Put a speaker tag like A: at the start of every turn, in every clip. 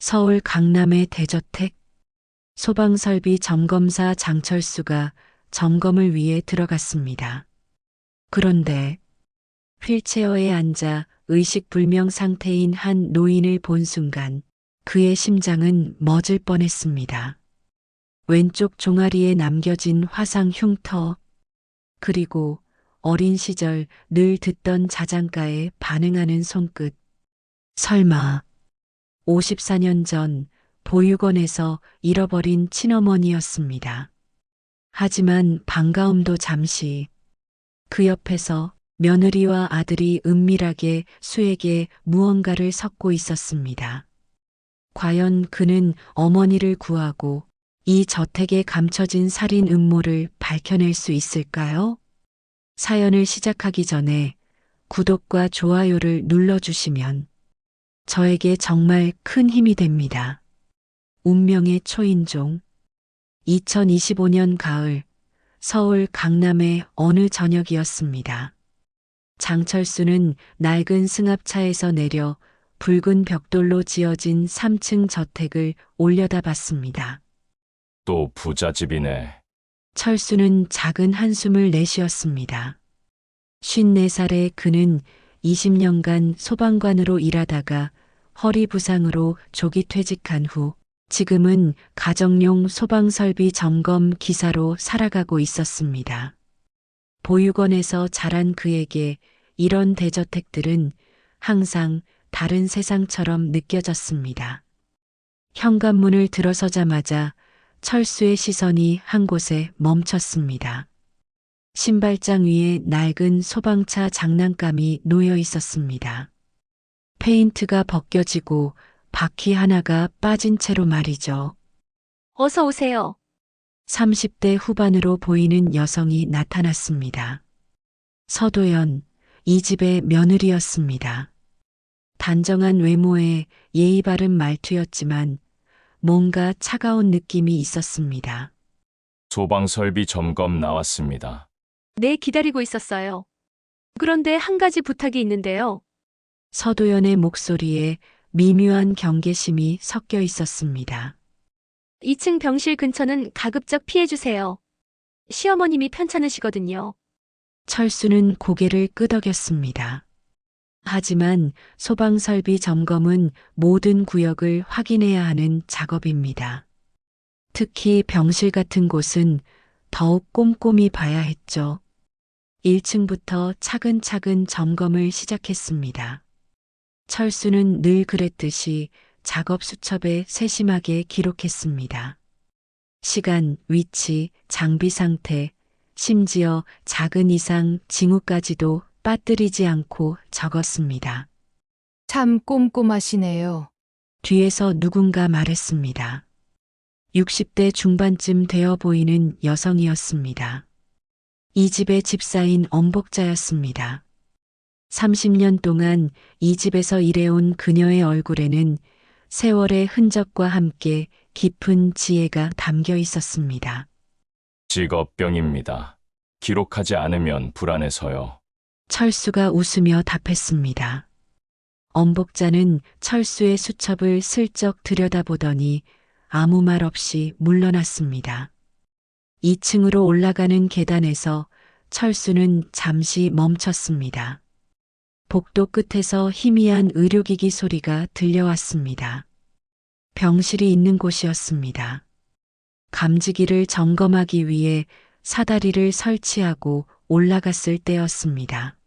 A: 서울 강남의 대저택. 소방설비 점검사 장철수가 점검을 위해 들어갔습니다. 그런데 휠체어에 앉아 의식불명 상태인 한 노인을 본 순간 그의 심장은 멎을 뻔했습니다. 왼쪽 종아리에 남겨진 화상 흉터, 그리고 어린 시절 늘 듣던 자장가에 반응하는 손끝. 설마 54년 전 보육원에서 잃어버린 친어머니였습니다. 하지만 반가움도 잠시. 그 옆에서 며느리와 아들이 은밀하게 수에게 무언가를 섞고 있었습니다. 과연 그는 어머니를 구하고 이 저택에 감춰진 살인 음모를 밝혀낼 수 있을까요? 사연을 시작하기 전에 구독과 좋아요를 눌러주시면 저에게 정말 큰 힘이 됩니다. 운명의 초인종. 2025년 가을, 서울 강남의 어느 저녁이었습니다. 장철수는 낡은 승합차에서 내려 붉은 벽돌로 지어진 3층 저택을 올려다봤습니다.
B: 또 부잣집이네.
A: 철수는 작은 한숨을 내쉬었습니다. 54살의 그는 20년간 소방관으로 일하다가 허리 부상으로 조기 퇴직한 후 지금은 가정용 소방설비 점검 기사로 살아가고 있었습니다. 보육원에서 자란 그에게 이런 대저택들은 항상 다른 세상처럼 느껴졌습니다. 현관문을 들어서자마자 철수의 시선이 한 곳에 멈췄습니다. 신발장 위에 낡은 소방차 장난감이 놓여 있었습니다. 페인트가 벗겨지고 바퀴 하나가 빠진 채로 말이죠.
C: 어서 오세요.
A: 30대 후반으로 보이는 여성이 나타났습니다. 서도연, 이 집의 며느리였습니다. 단정한 외모에 예의 바른 말투였지만 뭔가 차가운 느낌이 있었습니다.
B: 소방설비 점검 나왔습니다.
C: 네, 기다리고 있었어요. 그런데 한 가지 부탁이 있는데요.
A: 서도연의 목소리에 미묘한 경계심이 섞여 있었습니다.
C: 2층 병실 근처는 가급적 피해주세요. 시어머님이 편찮으시거든요.
A: 철수는 고개를 끄덕였습니다. 하지만 소방설비 점검은 모든 구역을 확인해야 하는 작업입니다. 특히 병실 같은 곳은 더욱 꼼꼼히 봐야 했죠. 1층부터 차근차근 점검을 시작했습니다. 철수는 늘 그랬듯이 작업 수첩에 세심하게 기록했습니다. 시간, 위치, 장비 상태, 심지어 작은 이상 징후까지도 빠뜨리지 않고 적었습니다.
D: 참 꼼꼼하시네요.
A: 뒤에서 누군가 말했습니다. 60대 중반쯤 되어 보이는 여성이었습니다. 이 집의 집사인 엄복자였습니다. 30년 동안 이 집에서 일해온 그녀의 얼굴에는 세월의 흔적과 함께 깊은 지혜가 담겨 있었습니다.
B: 직업병입니다. 기록하지 않으면 불안해서요.
A: 철수가 웃으며 답했습니다. 엄복자는 철수의 수첩을 슬쩍 들여다보더니 아무 말 없이 물러났습니다. 2층으로 올라가는 계단에서 철수는 잠시 멈췄습니다. 복도 끝에서 희미한 의료기기 소리가 들려왔습니다. 병실이 있는 곳이었습니다. 감지기를 점검하기 위해 사다리를 설치하고 올라갔을 때였습니다.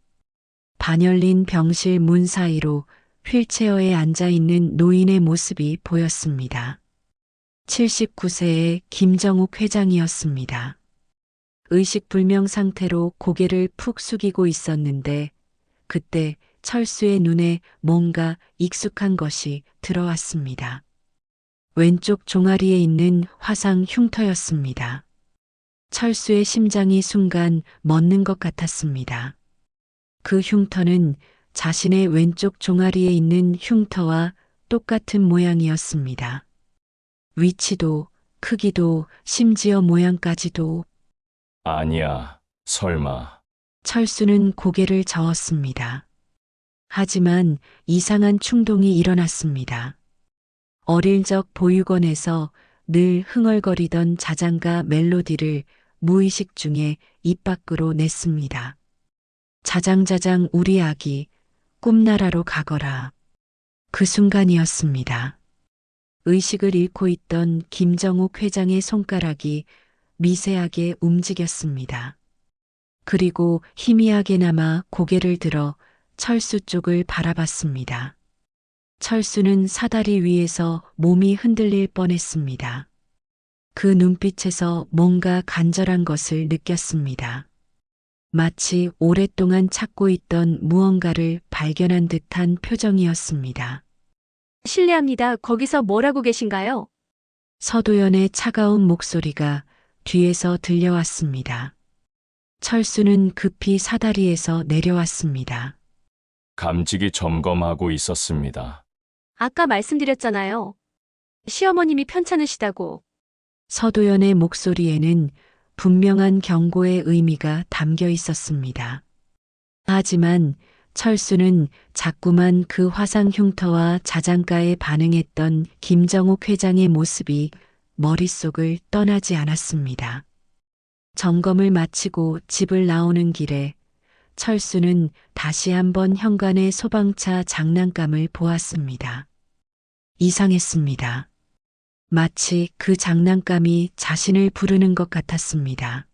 A: 반열린 병실 문 사이로 휠체어에 앉아 있는 노인의 모습이 보였습니다. 79세의 김정욱 회장이었습니다. 의식불명 상태로 고개를 푹 숙이고 있었는데 그때 철수의 눈에 뭔가 익숙한 것이 들어왔습니다. 왼쪽 종아리에 있는 화상 흉터였습니다. 철수의 심장이 순간 멎는 것 같았습니다. 그 흉터는 자신의 왼쪽 종아리에 있는 흉터와 똑같은 모양이었습니다. 위치도, 크기도, 심지어 모양까지도.
B: 아니야, 설마.
A: 철수는 고개를 저었습니다. 하지만 이상한 충동이 일어났습니다. 어릴 적 보육원에서 늘 흥얼거리던 자장가 멜로디를 무의식 중에 입 밖으로 냈습니다. 자장자장 우리 아기 꿈나라로 가거라. 그 순간이었습니다. 의식을 잃고 있던 김정욱 회장의 손가락이 미세하게 움직였습니다. 그리고 희미하게나마 고개를 들어 철수 쪽을 바라봤습니다. 철수는 사다리 위에서 몸이 흔들릴 뻔했습니다. 그 눈빛에서 뭔가 간절한 것을 느꼈습니다. 마치 오랫동안 찾고 있던 무언가를 발견한 듯한 표정이었습니다.
C: 실례합니다. 거기서 뭘 하고 계신가요?
A: 서도연의 차가운 목소리가 뒤에서 들려왔습니다. 철수는 급히 사다리에서 내려왔습니다.
B: 감지기 점검하고 있었습니다.
C: 아까 말씀드렸잖아요. 시어머님이 편찮으시다고.
A: 서도연의 목소리에는 분명한 경고의 의미가 담겨 있었습니다. 하지만 철수는 자꾸만 그 화상 흉터와 자장가에 반응했던 김정욱 회장의 모습이 머릿속을 떠나지 않았습니다. 점검을 마치고 집을 나오는 길에 철수는 다시 한번 현관의 소방차 장난감을 보았습니다. 이상했습니다. 마치 그 장난감이 자신을 부르는 것 같았습니다.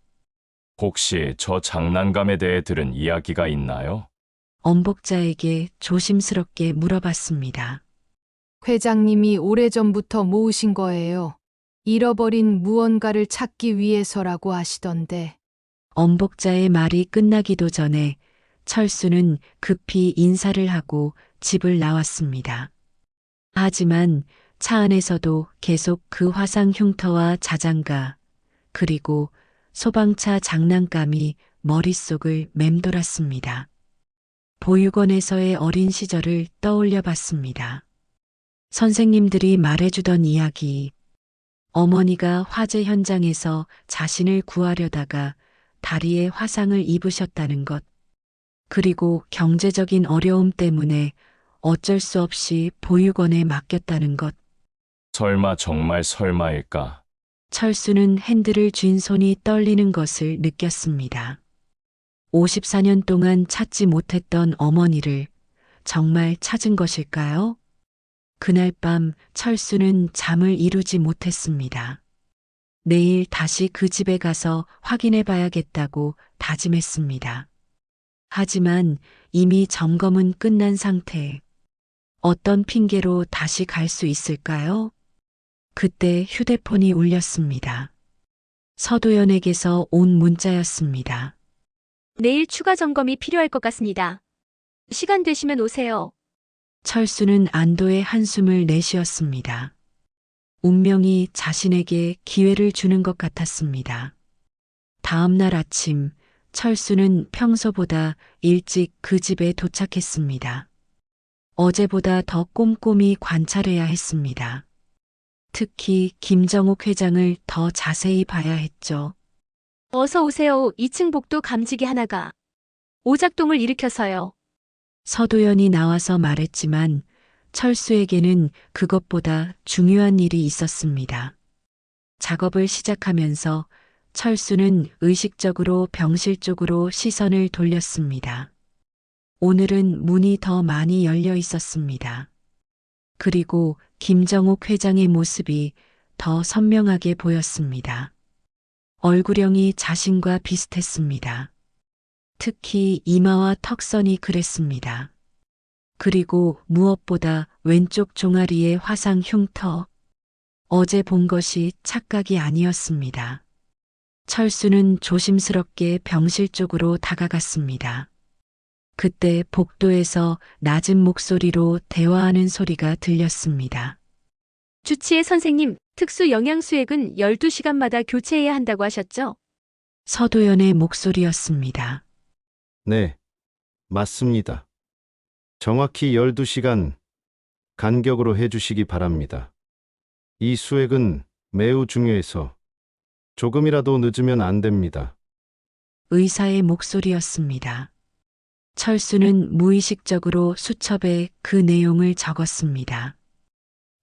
B: 혹시 저 장난감에 대해 들은 이야기가 있나요?
A: 엄복자에게 조심스럽게 물어봤습니다.
D: 회장님이 오래전부터 모으신 거예요. 잃어버린 무언가를 찾기 위해서라고 하시던데.
A: 엄복자의 말이 끝나기도 전에 철수는 급히 인사를 하고 집을 나왔습니다. 하지만 차 안에서도 계속 그 화상 흉터와 자장가, 그리고 소방차 장난감이 머릿속을 맴돌았습니다. 보육원에서의 어린 시절을 떠올려 봤습니다. 선생님들이 말해주던 이야기, 어머니가 화재 현장에서 자신을 구하려다가 다리에 화상을 입으셨다는 것, 그리고 경제적인 어려움 때문에 어쩔 수 없이 보육원에 맡겼다는 것.
B: 설마 정말 설마일까?
A: 철수는 핸들을 쥔 손이 떨리는 것을 느꼈습니다. 54년 동안 찾지 못했던 어머니를 정말 찾은 것일까요? 그날 밤 철수는 잠을 이루지 못했습니다. 내일 다시 그 집에 가서 확인해 봐야겠다고 다짐했습니다. 하지만 이미 점검은 끝난 상태. 어떤 핑계로 다시 갈 수 있을까요? 그때 휴대폰이 울렸습니다. 서도연에게서 온 문자였습니다.
C: 내일 추가 점검이 필요할 것 같습니다. 시간 되시면 오세요.
A: 철수는 안도의 한숨을 내쉬었습니다. 운명이 자신에게 기회를 주는 것 같았습니다. 다음 날 아침, 철수는 평소보다 일찍 그 집에 도착했습니다. 어제보다 더 꼼꼼히 관찰해야 했습니다. 특히 김정욱 회장을 더 자세히 봐야 했죠.
C: 어서 오세요. 2층 복도 감지기 하나가 오작동을 일으켜서요.
A: 서도연이 나와서 말했지만 철수에게는 그것보다 중요한 일이 있었습니다. 작업을 시작하면서 철수는 의식적으로 병실 쪽으로 시선을 돌렸습니다. 오늘은 문이 더 많이 열려 있었습니다. 그리고 김정욱 회장의 모습이 더 선명하게 보였습니다. 얼굴형이 자신과 비슷했습니다. 특히 이마와 턱선이 그랬습니다. 그리고 무엇보다 왼쪽 종아리의 화상 흉터. 어제 본 것이 착각이 아니었습니다. 철수는 조심스럽게 병실 쪽으로 다가갔습니다. 그때 복도에서 낮은 목소리로 대화하는 소리가 들렸습니다.
C: 주치의 선생님, 특수 영양수액은 12시간마다 교체해야 한다고 하셨죠?
A: 서도연의 목소리였습니다.
E: 네, 맞습니다. 정확히 12시간 간격으로 해주시기 바랍니다. 이 수액은 매우 중요해서 조금이라도 늦으면 안 됩니다.
A: 의사의 목소리였습니다. 철수는 무의식적으로 수첩에 그 내용을 적었습니다.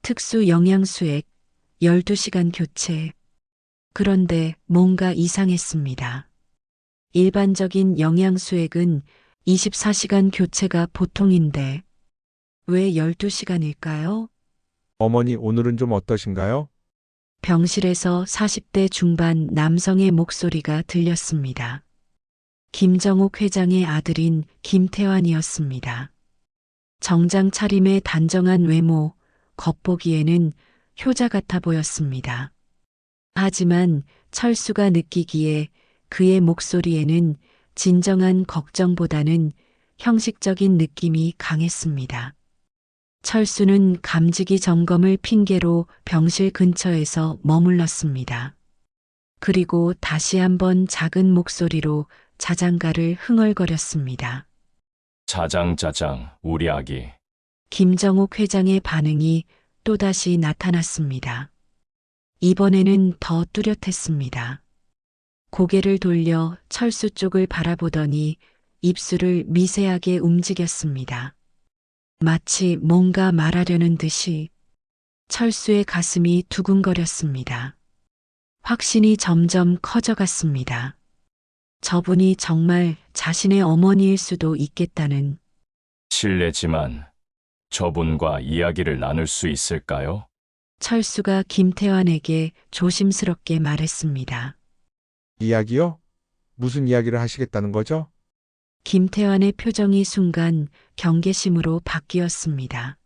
A: 특수 영양수액 12시간 교체. 그런데 뭔가 이상했습니다. 일반적인 영양수액은 24시간 교체가 보통인데 왜 12시간일까요?
F: 어머니, 오늘은 좀 어떠신가요?
A: 병실에서 40대 중반 남성의 목소리가 들렸습니다. 김정옥 회장의 아들인 김태환이었습니다. 정장 차림의 단정한 외모, 겉보기에는 효자 같아 보였습니다. 하지만 철수가 느끼기에 그의 목소리에는 진정한 걱정보다는 형식적인 느낌이 강했습니다. 철수는 감지기 점검을 핑계로 병실 근처에서 머물렀습니다. 그리고 다시 한번 작은 목소리로 자장가를 흥얼거렸습니다.
B: 자장자장, 우리 아기.
A: 김정옥 회장의 반응이 또다시 나타났습니다. 이번에는 더 뚜렷했습니다. 고개를 돌려 철수 쪽을 바라보더니 입술을 미세하게 움직였습니다. 마치 뭔가 말하려는 듯이. 철수의 가슴이 두근거렸습니다. 확신이 점점 커져갔습니다. 저분이 정말 자신의 어머니일 수도 있겠다는.
B: 실례지만 저분과 이야기를 나눌 수 있을까요?
A: 철수가 김태환에게 조심스럽게 말했습니다.
F: 이야기요? 무슨 이야기를 하시겠다는 거죠?
A: 김태환의 표정이 순간 경계심으로 바뀌었습니다.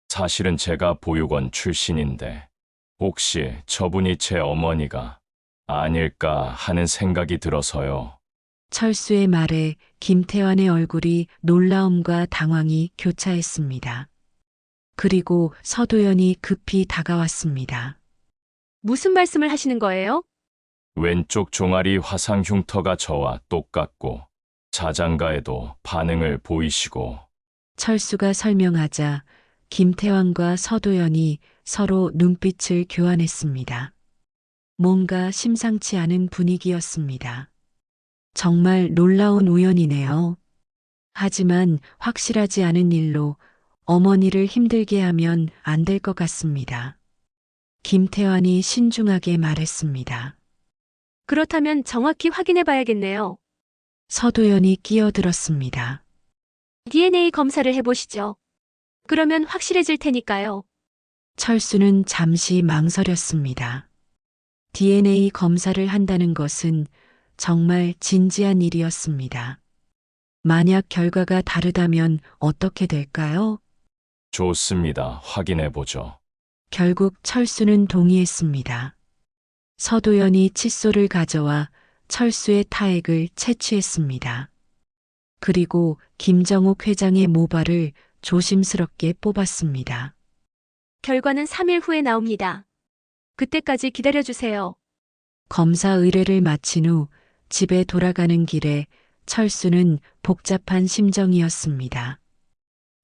B: 사실은 제가 보육원 출신인데 혹시 저분이 제 어머니가 아닐까 하는 생각이 들어서요.
A: 철수의 말에 김태환의 얼굴이 놀라움과 당황이 교차했습니다. 그리고 서도연이 급히 다가왔습니다.
C: 무슨 말씀을 하시는 거예요?
B: 왼쪽 종아리 화상 흉터가 저와 똑같고 자장가에도 반응을 보이시고
A: 철수가 설명하자 김태환과 서도연이 서로 눈빛을 교환했습니다. 뭔가 심상치 않은 분위기였습니다. 정말 놀라운 우연이네요. 하지만 확실하지 않은 일로 어머니를 힘들게 하면 안 될 것 같습니다. 김태환이 신중하게 말했습니다.
C: 그렇다면 정확히 확인해 봐야겠네요.
A: 서도연이 끼어들었습니다.
C: DNA 검사를 해보시죠. 그러면 확실해질 테니까요.
A: 철수는 잠시 망설였습니다. DNA 검사를 한다는 것은 정말 진지한 일이었습니다. 만약 결과가 다르다면 어떻게 될까요?
B: 좋습니다. 확인해 보죠.
A: 결국 철수는 동의했습니다. 서도연이 칫솔을 가져와 철수의 타액을 채취했습니다. 그리고 김정옥 회장의 모발을 조심스럽게 뽑았습니다.
C: 결과는 3일 후에 나옵니다. 그때까지 기다려주세요.
A: 검사 의뢰를 마친 후 집에 돌아가는 길에 철수는 복잡한 심정이었습니다.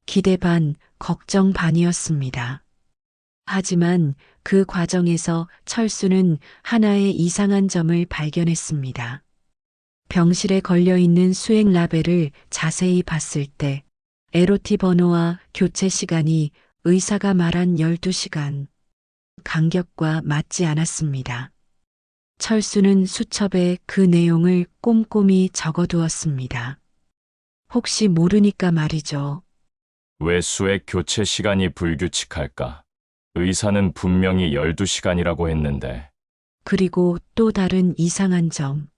A: 기대 반, 걱정 반이었습니다. 하지만 그 과정에서 철수는 하나의 이상한 점을 발견했습니다. 병실에 걸려있는 수액 라벨을 자세히 봤을 때 LOT 번호와 교체 시간이 의사가 말한 12시간 간격과 맞지 않았습니다. 철수는 수첩에 그 내용을 꼼꼼히 적어두었습니다. 혹시 모르니까 말이죠.
B: 왜 수액 교체 시간이 불규칙할까? 의사는 분명히 12시간이라고 했는데
A: 그리고 또 다른 이상한 점.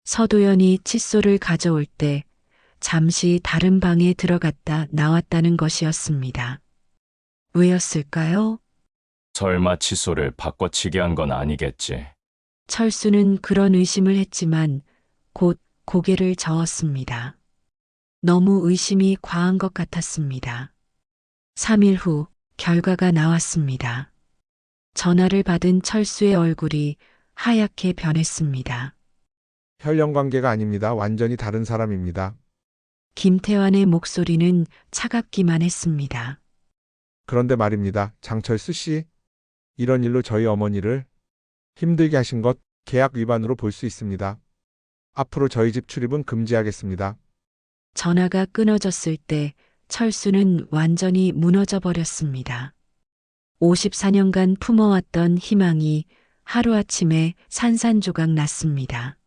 A: 서도연이 칫솔을 가져올 때 잠시 다른 방에 들어갔다 나왔다는 것이었습니다. 왜였을까요?
B: 설마 칫솔을 바꿔치기 한 건 아니겠지.
A: 철수는 그런 의심을 했지만 곧 고개를 저었습니다. 너무 의심이 과한 것 같았습니다. 3일 후 결과가 나왔습니다. 전화를 받은 철수의 얼굴이 하얗게 변했습니다.
F: 혈연 관계가 아닙니다. 완전히 다른 사람입니다.
A: 김태환의 목소리는 차갑기만 했습니다.
F: 그런데 말입니다. 장철수 씨, 이런 일로 저희 어머니를 힘들게 하신 것 계약 위반으로 볼 수 있습니다. 앞으로 저희 집 출입은 금지하겠습니다.
A: 전화가 끊어졌을 때 철수는 완전히 무너져 버렸습니다. 54년간 품어왔던 희망이 하루아침에 산산조각 났습니다.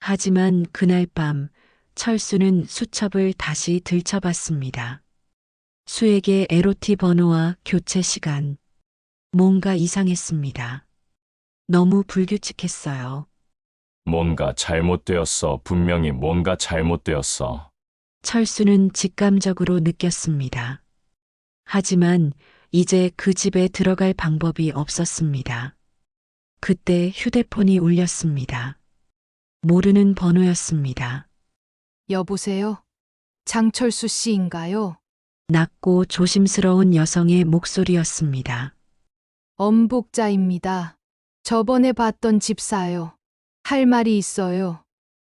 A: 하지만 그날 밤 철수는 수첩을 다시 들춰봤습니다. 수에게 에로티 번호와 교체 시간. 뭔가 이상했습니다. 너무 불규칙했어요.
B: 뭔가 잘못되었어. 분명히 뭔가 잘못되었어.
A: 철수는 직감적으로 느꼈습니다. 하지만 이제 그 집에 들어갈 방법이 없었습니다. 그때 휴대폰이 울렸습니다. 모르는 번호였습니다.
D: 여보세요? 장철수 씨인가요?
A: 낮고 조심스러운 여성의 목소리였습니다.
D: 엄복자입니다. 저번에 봤던 집사요. 할 말이 있어요.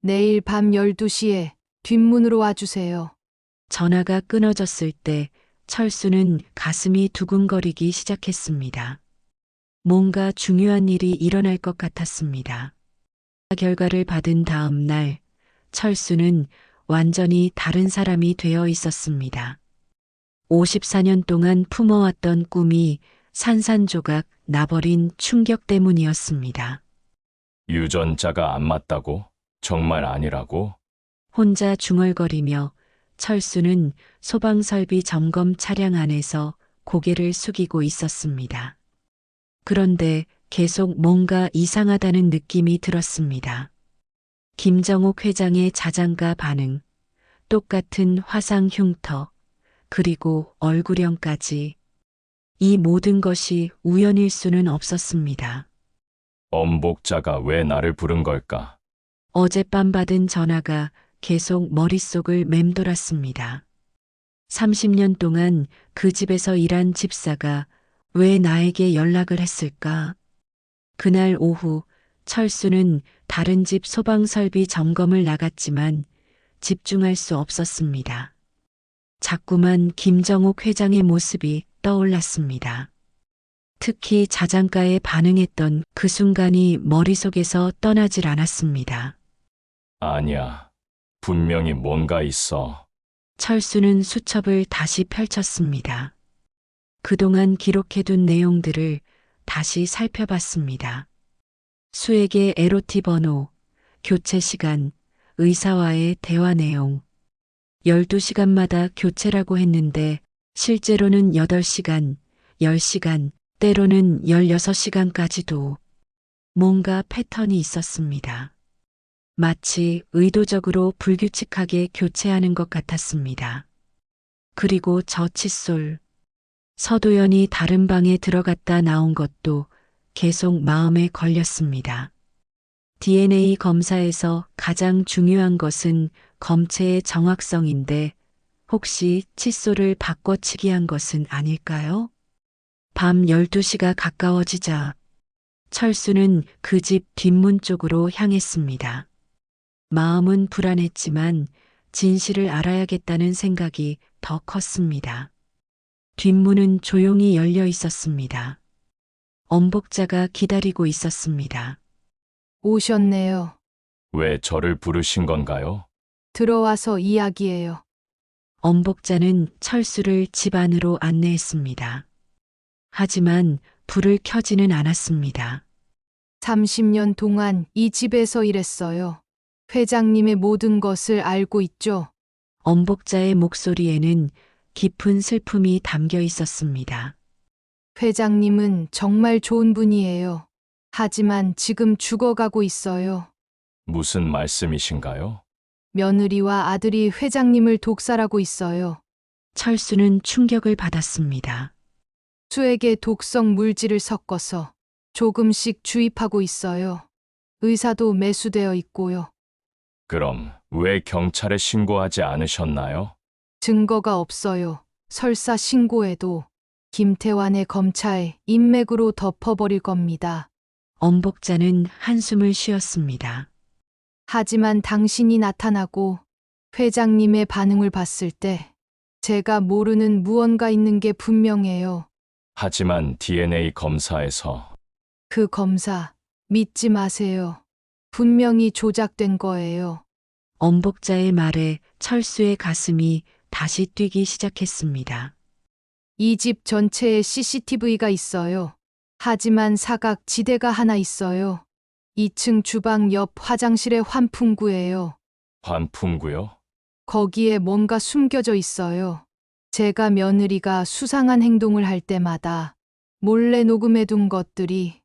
D: 내일 밤 12시에 뒷문으로 와주세요.
A: 전화가 끊어졌을 때 철수는 가슴이 두근거리기 시작했습니다. 뭔가 중요한 일이 일어날 것 같았습니다. 결과를 받은 다음 날 철수는 완전히 다른 사람이 되어 있었습니다. 54년 동안 품어왔던 꿈이 산산조각 나버린 충격 때문이었습니다.
B: 유전자가 안 맞다고? 정말 아니라고?
A: 혼자 중얼거리며 철수는 소방설비 점검 차량 안에서 고개를 숙이고 있었습니다. 그런데 계속 뭔가 이상하다는 느낌이 들었습니다. 김정옥 회장의 자장가 반응, 똑같은 화상 흉터, 그리고 얼굴형까지. 이 모든 것이 우연일 수는 없었습니다.
B: 엄복자가 왜 나를 부른 걸까?
A: 어젯밤 받은 전화가 계속 머릿속을 맴돌았습니다. 30년 동안 그 집에서 일한 집사가 왜 나에게 연락을 했을까? 그날 오후 철수는 다른 집 소방설비 점검을 나갔지만 집중할 수 없었습니다. 자꾸만 김정옥 회장의 모습이 떠올랐습니다. 특히 자장가에 반응했던 그 순간이 머릿속에서 떠나질 않았습니다.
B: 아니야. 분명히 뭔가 있어.
A: 철수는 수첩을 다시 펼쳤습니다. 그동안 기록해둔 내용들을 다시 살펴봤습니다. 수에게 에로티 번호, 교체 시간, 의사와의 대화 내용. 12시간마다 교체라고 했는데 실제로는 8시간, 10시간, 때로는 16시간까지도 뭔가 패턴이 있었습니다. 마치 의도적으로 불규칙하게 교체하는 것 같았습니다. 그리고 저 칫솔. 서도연이 다른 방에 들어갔다 나온 것도 계속 마음에 걸렸습니다. DNA 검사에서 가장 중요한 것은 검체의 정확성인데 혹시 칫솔을 바꿔치기 한 것은 아닐까요? 밤 12시가 가까워지자 철수는 그 집 뒷문 쪽으로 향했습니다. 마음은 불안했지만 진실을 알아야겠다는 생각이 더 컸습니다. 뒷문은 조용히 열려 있었습니다. 엄복자가 기다리고 있었습니다.
D: 오셨네요.
B: 왜 저를 부르신 건가요?
D: 들어와서 이야기해요.
A: 엄복자는 철수를 집 안으로 안내했습니다. 하지만 불을 켜지는 않았습니다.
D: 30년 동안 이 집에서 일했어요. 회장님의 모든 것을 알고 있죠.
A: 엄복자의 목소리에는 깊은 슬픔이 담겨 있었습니다.
D: 회장님은 정말 좋은 분이에요. 하지만 지금 죽어가고 있어요.
B: 무슨 말씀이신가요?
D: 며느리와 아들이 회장님을 독살하고 있어요.
A: 철수는 충격을 받았습니다.
D: 수에게 독성 물질을 섞어서 조금씩 주입하고 있어요. 의사도 매수되어 있고요.
B: 그럼 왜 경찰에 신고하지 않으셨나요?
D: 증거가 없어요. 설사 신고해도 김태환의 검찰 인맥으로 덮어버릴 겁니다.
A: 엄복자는 한숨을 쉬었습니다.
D: 하지만 당신이 나타나고 회장님의 반응을 봤을 때 제가 모르는 무언가 있는 게 분명해요.
B: 하지만 DNA 검사에서
D: 그 검사 믿지 마세요. 분명히 조작된 거예요.
A: 엄복자의 말에 철수의 가슴이 다시 뛰기 시작했습니다.
D: 이 집 전체에 CCTV가 있어요. 하지만 사각 지대가 하나 있어요. 2층 주방 옆 화장실의 환풍구예요.
B: 환풍구요?
D: 거기에 뭔가 숨겨져 있어요. 제가 며느리가 수상한 행동을 할 때마다 몰래 녹음해둔 것들이.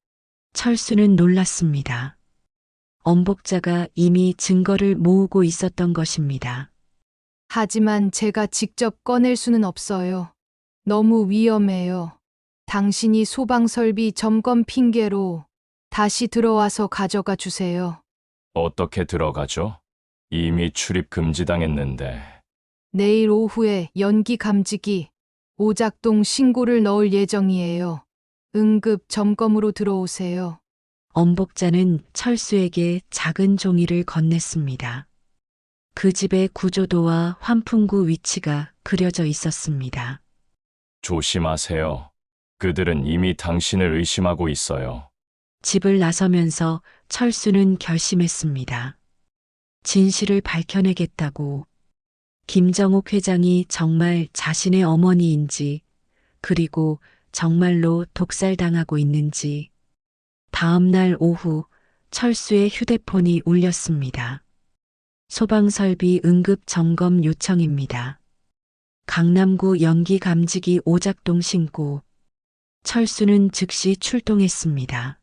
A: 철수는 놀랐습니다. 엄복자가 이미 증거를 모으고 있었던 것입니다.
D: 하지만 제가 직접 꺼낼 수는 없어요. 너무 위험해요. 당신이 소방설비 점검 핑계로 다시 들어와서 가져가 주세요.
B: 어떻게 들어가죠? 이미 출입 금지당했는데.
D: 내일 오후에 연기 감지기, 오작동 신고를 넣을 예정이에요. 응급 점검으로 들어오세요.
A: 엄복자는 철수에게 작은 종이를 건넸습니다. 그 집의 구조도와 환풍구 위치가 그려져 있었습니다.
B: 조심하세요. 그들은 이미 당신을 의심하고 있어요.
A: 집을 나서면서 철수는 결심했습니다. 진실을 밝혀내겠다고. 김정옥 회장이 정말 자신의 어머니인지, 그리고 정말로 독살당하고 있는지. 다음 날 오후 철수의 휴대폰이 울렸습니다. 소방설비 응급 점검 요청입니다. 강남구 연기 감지기 오작동 신고. 철수는 즉시 출동했습니다.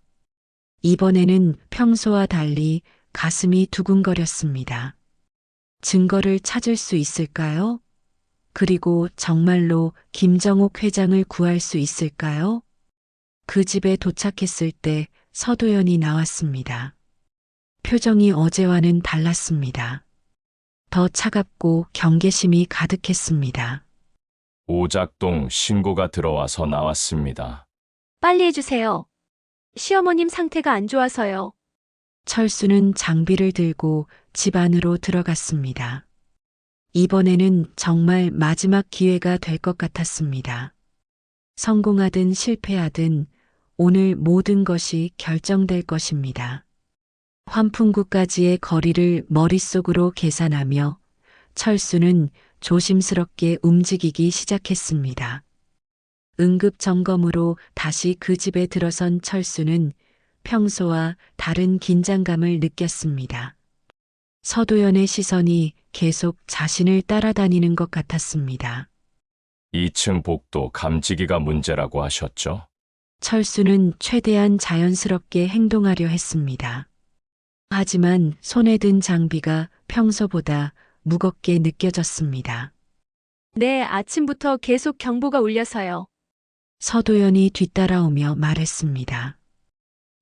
A: 이번에는 평소와 달리 가슴이 두근거렸습니다. 증거를 찾을 수 있을까요? 그리고 정말로 김정옥 회장을 구할 수 있을까요? 그 집에 도착했을 때 서도연이 나왔습니다. 표정이 어제와는 달랐습니다. 더 차갑고 경계심이 가득했습니다.
B: 오작동 신고가 들어와서 나왔습니다.
C: 빨리 해주세요. 시어머님 상태가 안 좋아서요.
A: 철수는 장비를 들고 집 안으로 들어갔습니다. 이번에는 정말 마지막 기회가 될 것 같았습니다. 성공하든 실패하든 오늘 모든 것이 결정될 것입니다. 환풍구까지의 거리를 머릿속으로 계산하며 철수는 조심스럽게 움직이기 시작했습니다. 응급 점검으로 다시 그 집에 들어선 철수는 평소와 다른 긴장감을 느꼈습니다. 서도연의 시선이 계속 자신을 따라다니는 것 같았습니다.
B: 2층 복도 감지기가 문제라고 하셨죠?
A: 철수는 최대한 자연스럽게 행동하려 했습니다. 하지만 손에 든 장비가 평소보다 무겁게 느껴졌습니다.
C: 네, 아침부터 계속 경보가 울려서요.
A: 서도연이 뒤따라오며 말했습니다.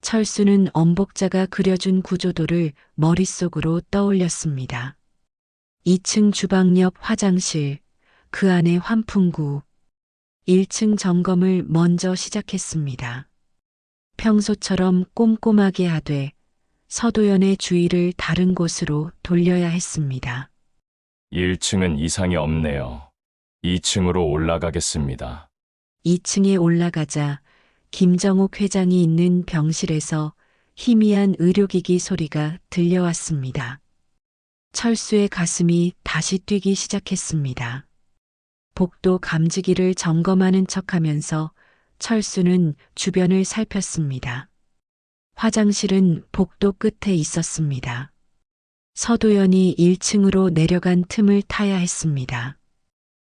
A: 철수는 엄복자가 그려준 구조도를 머릿속으로 떠올렸습니다. 2층 주방 옆 화장실, 그 안에 환풍구, 1층 점검을 먼저 시작했습니다. 평소처럼 꼼꼼하게 하되 서도연의 주의를 다른 곳으로 돌려야 했습니다.
B: 1층은 이상이 없네요. 2층으로 올라가겠습니다.
A: 2층에 올라가자 김정옥 회장이 있는 병실에서 희미한 의료기기 소리가 들려왔습니다. 철수의 가슴이 다시 뛰기 시작했습니다. 복도 감지기를 점검하는 척하면서 철수는 주변을 살폈습니다. 화장실은 복도 끝에 있었습니다. 서도연이 1층으로 내려간 틈을 타야 했습니다.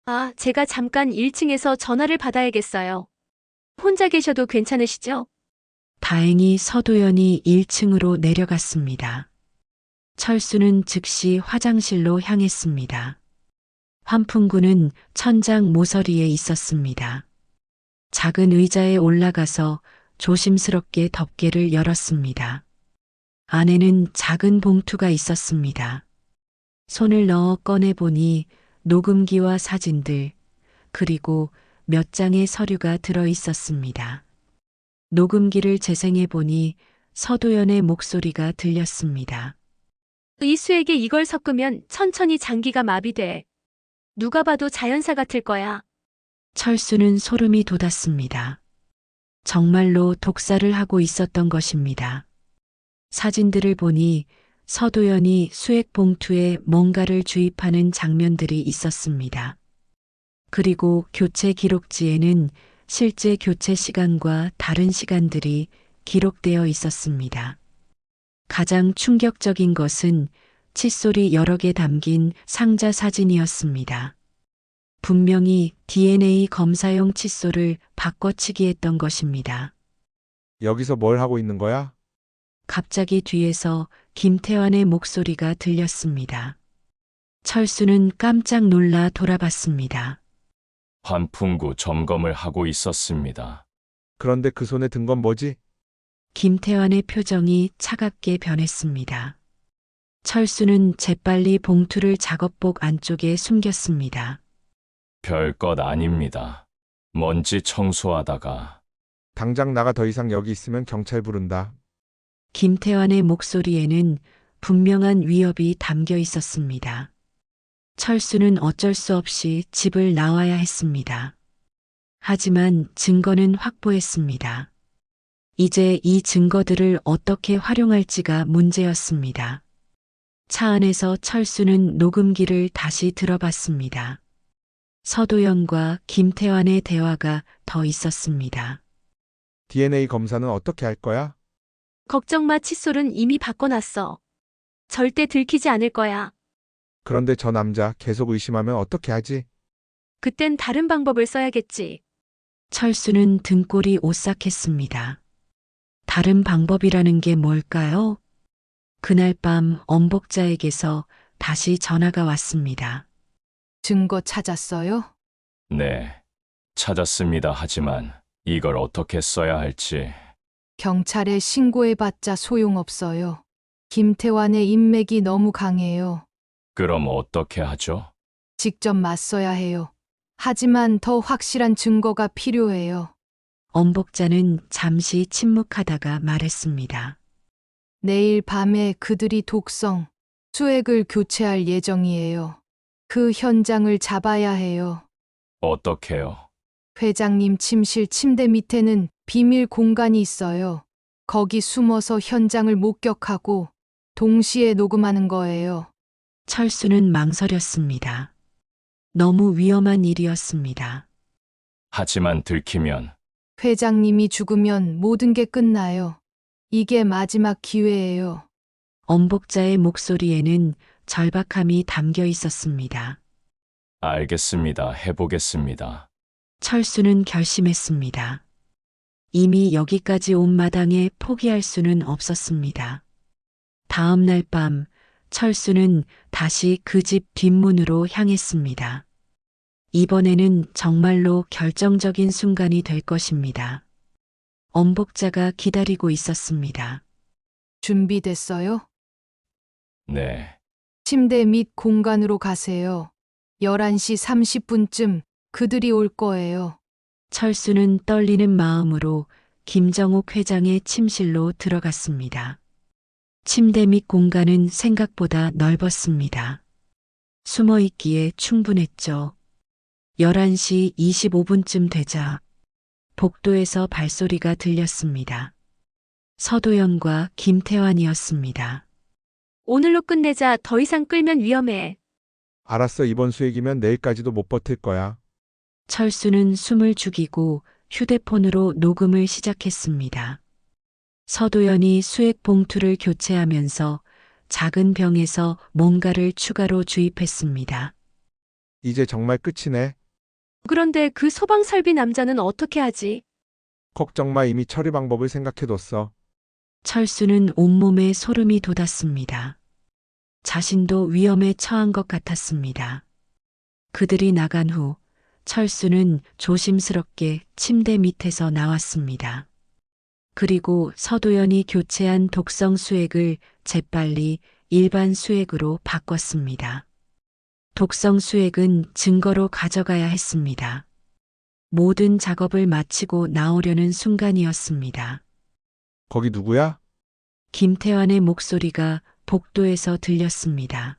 C: 아, 제가 잠깐 1층에서 전화를 받아야겠어요. 혼자 계셔도 괜찮으시죠?
A: 다행히 서도연이 1층으로 내려갔습니다. 철수는 즉시 화장실로 향했습니다. 환풍구는 천장 모서리에 있었습니다. 작은 의자에 올라가서 조심스럽게 덮개를 열었습니다. 안에는 작은 봉투가 있었습니다. 손을 넣어 꺼내보니 녹음기와 사진들, 그리고 몇 장의 서류가 들어 있었습니다. 녹음기를 재생해보니 서도연의 목소리가 들렸습니다.
C: 이수에게 이걸 섞으면 천천히 장기가 마비돼. 누가 봐도 자연사 같을 거야.
A: 철수는 소름이 돋았습니다. 정말로 독살을 하고 있었던 것입니다. 사진들을 보니 서도연이 수액 봉투에 뭔가를 주입하는 장면들이 있었습니다. 그리고 교체 기록지에는 실제 교체 시간과 다른 시간들이 기록되어 있었습니다. 가장 충격적인 것은 칫솔이 여러 개 담긴 상자 사진이었습니다. 분명히 DNA 검사용 칫솔을 바꿔치기 했던 것입니다.
F: 여기서 뭘 하고 있는 거야?
A: 갑자기 뒤에서 김태환의 목소리가 들렸습니다. 철수는 깜짝 놀라 돌아봤습니다.
B: 환풍구 점검을 하고 있었습니다.
F: 그런데 그 손에 든 건 뭐지?
A: 김태환의 표정이 차갑게 변했습니다. 철수는 재빨리 봉투를 작업복 안쪽에 숨겼습니다.
B: 별것 아닙니다. 먼지 청소하다가
F: 당장 나가. 더 이상 여기 있으면 경찰 부른다.
A: 김태환의 목소리에는 분명한 위협이 담겨 있었습니다. 철수는 어쩔 수 없이 집을 나와야 했습니다. 하지만 증거는 확보했습니다. 이제 이 증거들을 어떻게 활용할지가 문제였습니다. 차 안에서 철수는 녹음기를 다시 들어봤습니다. 서도연과 김태환의 대화가 더 있었습니다.
F: DNA 검사는 어떻게 할 거야?
C: 걱정 마, 칫솔은 이미 바꿔놨어. 절대 들키지 않을 거야.
F: 그런데 저 남자 계속 의심하면 어떻게 하지?
C: 그땐 다른 방법을 써야겠지.
A: 철수는 등골이 오싹했습니다. 다른 방법이라는 게 뭘까요? 그날 밤 엄복자에게서 다시 전화가 왔습니다.
D: 증거 찾았어요?
B: 네, 찾았습니다. 하지만 이걸 어떻게 써야 할지.
D: 경찰에 신고해봤자 소용없어요. 김태환의 인맥이 너무 강해요.
B: 그럼 어떻게 하죠?
D: 직접 맞서야 해요. 하지만 더 확실한 증거가 필요해요.
A: 엄복자는 잠시 침묵하다가 말했습니다.
D: 내일 밤에 그들이 독성, 수액을 교체할 예정이에요. 그 현장을 잡아야 해요.
B: 어떻게요?
D: 회장님 침실 침대 밑에는 비밀 공간이 있어요. 거기 숨어서 현장을 목격하고 동시에 녹음하는 거예요.
A: 철수는 망설였습니다. 너무 위험한 일이었습니다.
B: 하지만 들키면
D: 회장님이 죽으면 모든 게 끝나요. 이게 마지막 기회예요.
A: 엄복자의 목소리에는 절박함이 담겨 있었습니다.
B: 알겠습니다. 해보겠습니다.
A: 철수는 결심했습니다. 이미 여기까지 온 마당에 포기할 수는 없었습니다. 다음 날 밤 철수는 다시 그 집 뒷문으로 향했습니다. 이번에는 정말로 결정적인 순간이 될 것입니다. 엄복자가 기다리고 있었습니다.
D: 준비됐어요?
B: 네,
D: 침대 밑 공간으로 가세요. 11시 30분쯤 그들이 올 거예요.
A: 철수는 떨리는 마음으로 김정옥 회장의 침실로 들어갔습니다. 침대 밑 공간은 생각보다 넓었습니다. 숨어 있기에 충분했죠. 11시 25분쯤 되자 복도에서 발소리가 들렸습니다. 서도연과 김태환이었습니다.
C: 오늘로 끝내자. 더 이상 끌면 위험해.
F: 알았어. 이번 수액이면 내일까지도 못 버틸 거야.
A: 철수는 숨을 죽이고 휴대폰으로 녹음을 시작했습니다. 서도연이 수액 봉투를 교체하면서 작은 병에서 뭔가를 추가로 주입했습니다.
F: 이제 정말 끝이네.
C: 그런데 그 소방 설비 남자는 어떻게 하지?
F: 걱정 마. 이미 처리 방법을 생각해뒀어.
A: 철수는 온몸에 소름이 돋았습니다. 자신도 위험에 처한 것 같았습니다. 그들이 나간 후 철수는 조심스럽게 침대 밑에서 나왔습니다. 그리고 서도연이 교체한 독성 수액을 재빨리 일반 수액으로 바꿨습니다. 독성 수액은 증거로 가져가야 했습니다. 모든 작업을 마치고 나오려는 순간이었습니다.
F: 거기 누구야?
A: 김태환의 목소리가 복도에서 들렸습니다.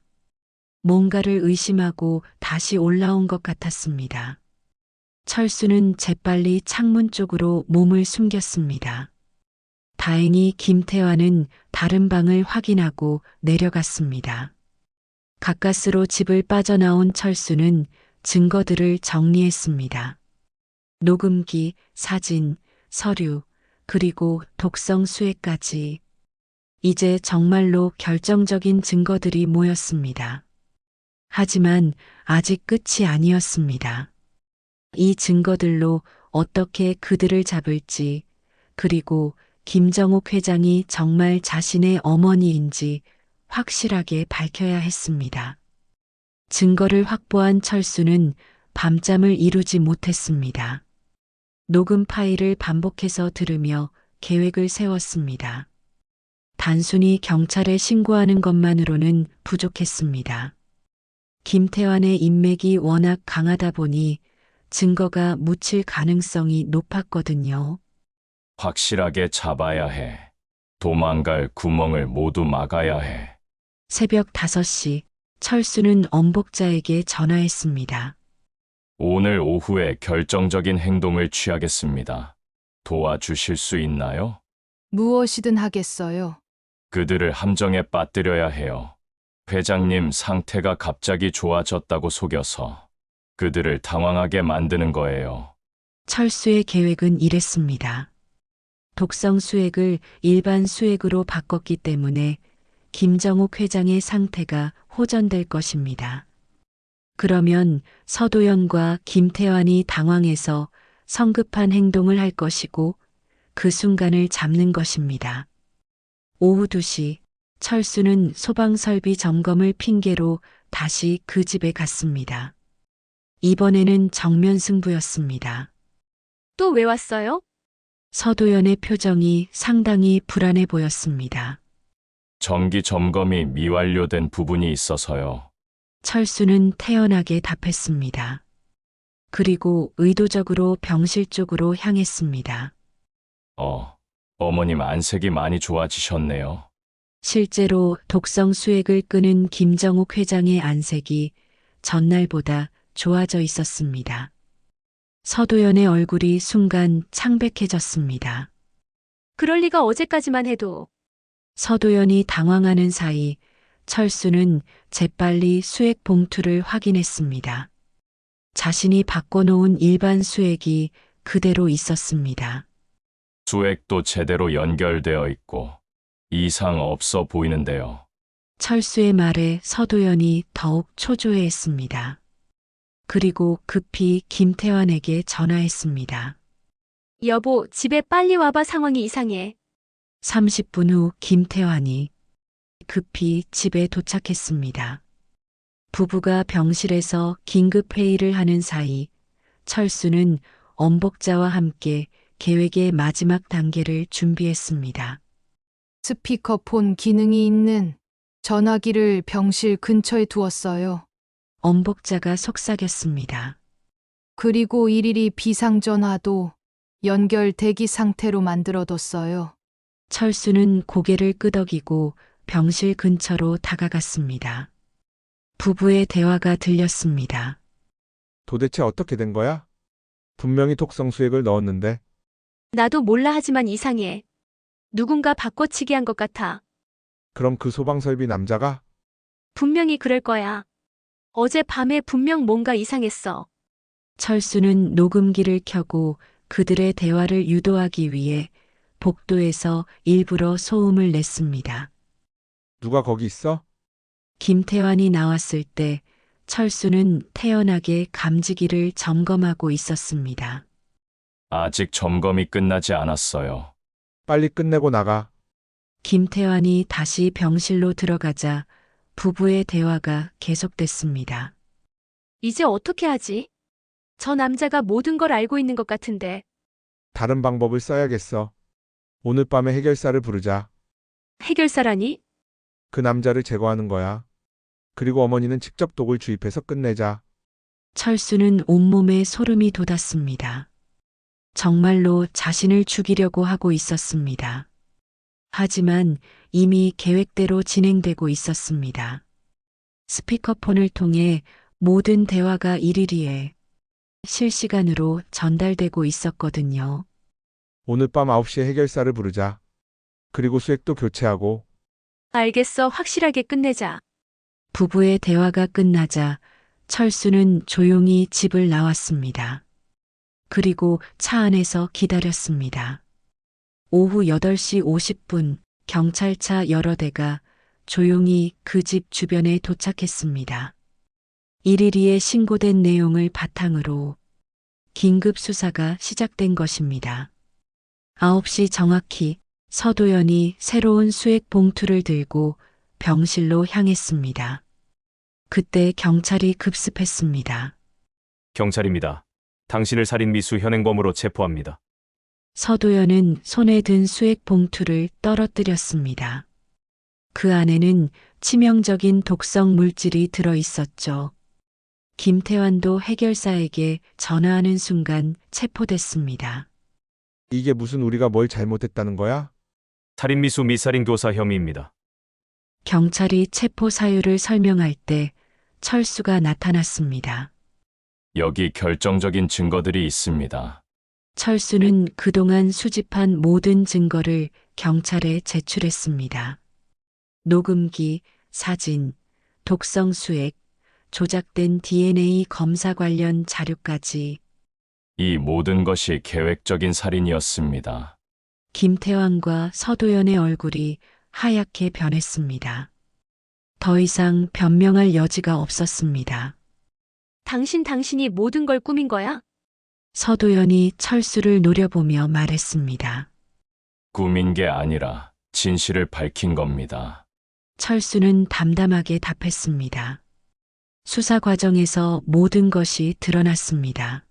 A: 뭔가를 의심하고 다시 올라온 것 같았습니다. 철수는 재빨리 창문 쪽으로 몸을 숨겼습니다. 다행히 김태환은 다른 방을 확인하고 내려갔습니다. 가까스로 집을 빠져나온 철수는 증거들을 정리했습니다. 녹음기, 사진, 서류, 그리고 독성 수액까지. 이제 정말로 결정적인 증거들이 모였습니다. 하지만 아직 끝이 아니었습니다. 이 증거들로 어떻게 그들을 잡을지, 그리고 김정욱 회장이 정말 자신의 어머니인지 확실하게 밝혀야 했습니다. 증거를 확보한 철수는 밤잠을 이루지 못했습니다. 녹음 파일을 반복해서 들으며 계획을 세웠습니다. 단순히 경찰에 신고하는 것만으로는 부족했습니다. 김태환의 인맥이 워낙 강하다 보니 증거가 묻힐 가능성이 높았거든요.
B: 확실하게 잡아야 해. 도망갈 구멍을 모두 막아야 해.
A: 새벽 5시 철수는 엄복자에게 전화했습니다.
B: 오늘 오후에 결정적인 행동을 취하겠습니다. 도와주실 수 있나요?
D: 무엇이든 하겠어요.
B: 그들을 함정에 빠뜨려야 해요. 회장님 상태가 갑자기 좋아졌다고 속여서 그들을 당황하게 만드는 거예요.
A: 철수의 계획은 이랬습니다. 독성 수액을 일반 수액으로 바꿨기 때문에 김정욱 회장의 상태가 호전될 것입니다. 그러면 서도연과 김태환이 당황해서 성급한 행동을 할 것이고 그 순간을 잡는 것입니다. 오후 2시 철수는 소방설비 점검을 핑계로 다시 그 집에 갔습니다. 이번에는 정면 승부였습니다.
C: 또 왜 왔어요?
A: 서도연의 표정이 상당히 불안해 보였습니다.
B: 정기 점검이 미완료된 부분이 있어서요.
A: 철수는 태연하게 답했습니다. 그리고 의도적으로 병실 쪽으로 향했습니다.
B: 어머님 안색이 많이 좋아지셨네요.
A: 실제로 독성 수액을 끄는 김정욱 회장의 안색이 전날보다 좋아져 있었습니다. 서도연의 얼굴이 순간 창백해졌습니다.
C: 그럴 리가 어제까지만 해도.
A: 서도연이 당황하는 사이 철수는 재빨리 수액 봉투를 확인했습니다. 자신이 바꿔놓은 일반 수액이 그대로 있었습니다.
B: 수액도 제대로 연결되어 있고 이상 없어 보이는데요.
A: 철수의 말에 서도연이 더욱 초조해했습니다. 그리고 급히 김태환에게 전화했습니다.
C: 여보, 집에 빨리 와봐. 상황이 이상해.
A: 30분 후 김태환이 급히 집에 도착했습니다. 부부가 병실에서 긴급 회의를 하는 사이 철수는 엄복자와 함께 계획의 마지막 단계를 준비했습니다.
D: 스피커폰 기능이 있는 전화기를 병실 근처에 두었어요.
A: 엄복자가 속삭였습니다.
D: 그리고 일일이 비상전화도 연결 대기 상태로 만들어뒀어요.
A: 철수는 고개를 끄덕이고 병실 근처로 다가갔습니다. 부부의 대화가 들렸습니다.
F: 도대체 어떻게 된 거야? 분명히 독성 수액을 넣었는데
C: 나도 몰라 하지만 이상해. 누군가 바꿔치기 한 것 같아.
F: 그럼 그 소방설비 남자가
C: 분명히 그럴 거야. 어제 밤에 분명 뭔가 이상했어.
A: 철수는 녹음기를 켜고 그들의 대화를 유도하기 위해 복도에서 일부러 소음을 냈습니다.
F: 누가 거기 있어?
A: 김태환이 나왔을 때 철수는 태연하게 감지기를 점검하고 있었습니다.
B: 아직 점검이 끝나지 않았어요.
F: 빨리 끝내고 나가.
A: 김태환이 다시 병실로 들어가자 부부의 대화가 계속됐습니다.
C: 이제 어떻게 하지? 저 남자가 모든 걸 알고 있는 것 같은데.
F: 다른 방법을 써야겠어. 오늘 밤에 해결사를 부르자.
C: 해결사라니?
F: 그 남자를 제거하는 거야. 그리고 어머니는 직접 독을 주입해서 끝내자.
A: 철수는 온몸에 소름이 돋았습니다. 정말로 자신을 죽이려고 하고 있었습니다. 하지만 이미 계획대로 진행되고 있었습니다. 스피커폰을 통해 모든 대화가 일일이에 실시간으로 전달되고 있었거든요.
F: 오늘 밤 9시에 해결사를 부르자. 그리고 수액도 교체하고
C: 알겠어. 확실하게 끝내자.
A: 부부의 대화가 끝나자 철수는 조용히 집을 나왔습니다. 그리고 차 안에서 기다렸습니다. 오후 8시 50분 경찰차 여러 대가 조용히 그 집 주변에 도착했습니다. 112에 신고된 내용을 바탕으로 긴급 수사가 시작된 것입니다. 9시 정확히 서도연이 새로운 수액 봉투를 들고 병실로 향했습니다. 그때 경찰이 급습했습니다.
G: 경찰입니다. 당신을 살인 미수 현행범으로 체포합니다.
A: 서도연은 손에 든 수액 봉투를 떨어뜨렸습니다. 그 안에는 치명적인 독성 물질이 들어 있었죠. 김태환도 해결사에게 전화하는 순간 체포됐습니다.
F: 이게 무슨 우리가 뭘 잘못했다는 거야?
G: 살인 미수 미살인 교사 혐의입니다.
A: 경찰이 체포 사유를 설명할 때 철수가 나타났습니다.
B: 여기 결정적인 증거들이 있습니다.
A: 철수는 그동안 수집한 모든 증거를 경찰에 제출했습니다. 녹음기, 사진, 독성 수액, 조작된 DNA 검사 관련 자료까지.
B: 이 모든 것이 계획적인 살인이었습니다.
A: 김태환과 서도연의 얼굴이 하얗게 변했습니다. 더 이상 변명할 여지가 없었습니다.
C: 당신이 모든 걸 꾸민 거야?
A: 서도연이 철수를 노려보며 말했습니다.
B: 꾸민 게 아니라 진실을 밝힌 겁니다.
A: 철수는 담담하게 답했습니다. 수사 과정에서 모든 것이 드러났습니다.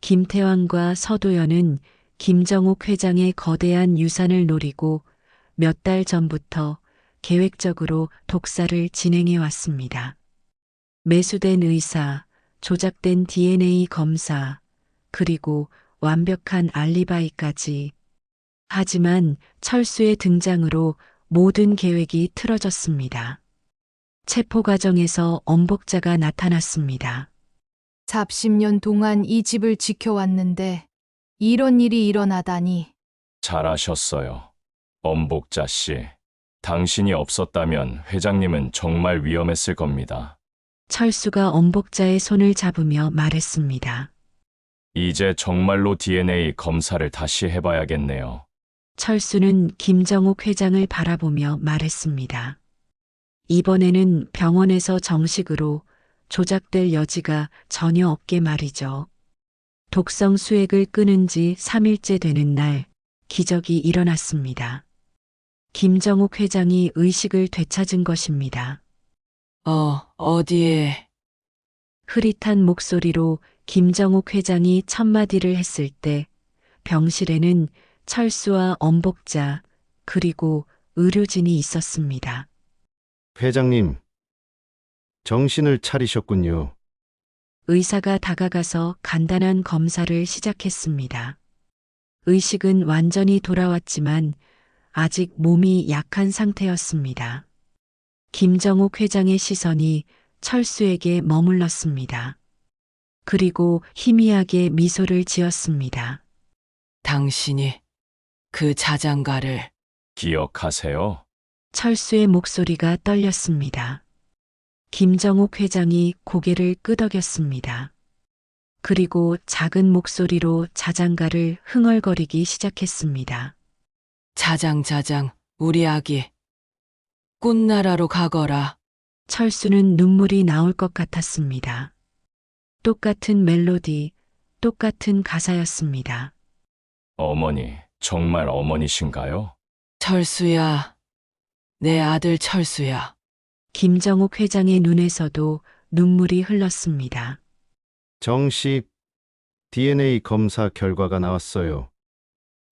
A: 김태환과 서도연은 김정욱 회장의 거대한 유산을 노리고 몇 달 전부터 계획적으로 독사를 진행해 왔습니다. 매수된 의사, 조작된 DNA 검사, 그리고 완벽한 알리바이까지. 하지만 철수의 등장으로 모든 계획이 틀어졌습니다. 체포 과정에서 엄복자가 나타났습니다.
D: 40년 동안 이 집을 지켜왔는데 이런 일이 일어나다니.
B: 잘하셨어요. 엄복자 씨. 당신이 없었다면 회장님은 정말 위험했을 겁니다.
A: 철수가 엄복자의 손을 잡으며 말했습니다.
B: 이제 정말로 DNA 검사를 다시 해봐야겠네요.
A: 철수는 김정욱 회장을 바라보며 말했습니다. 이번에는 병원에서 정식으로 조작될 여지가 전혀 없게 말이죠. 독성 수액을 끊은 지 3일째 되는 날, 기적이 일어났습니다. 김정욱 회장이 의식을 되찾은 것입니다.
H: 어디에?
A: 흐릿한 목소리로 김정욱 회장이 첫마디를 했을 때 병실에는 철수와 엄복자 그리고 의료진이 있었습니다.
E: 회장님, 정신을 차리셨군요.
A: 의사가 다가가서 간단한 검사를 시작했습니다. 의식은 완전히 돌아왔지만 아직 몸이 약한 상태였습니다. 김정욱 회장의 시선이 철수에게 머물렀습니다. 그리고 희미하게 미소를 지었습니다.
H: 당신이 그 자장가를
B: 기억하세요?
A: 철수의 목소리가 떨렸습니다. 김정욱 회장이 고개를 끄덕였습니다. 그리고 작은 목소리로 자장가를 흥얼거리기 시작했습니다.
H: 자장 우리 아기 꽃나라로 가거라.
A: 철수는 눈물이 나올 것 같았습니다. 똑같은 멜로디, 똑같은 가사였습니다.
B: 어머니, 정말 어머니신가요?
H: 철수야, 내 아들 철수야.
A: 김정욱 회장의 눈에서도 눈물이 흘렀습니다.
E: 정식 DNA 검사 결과가 나왔어요.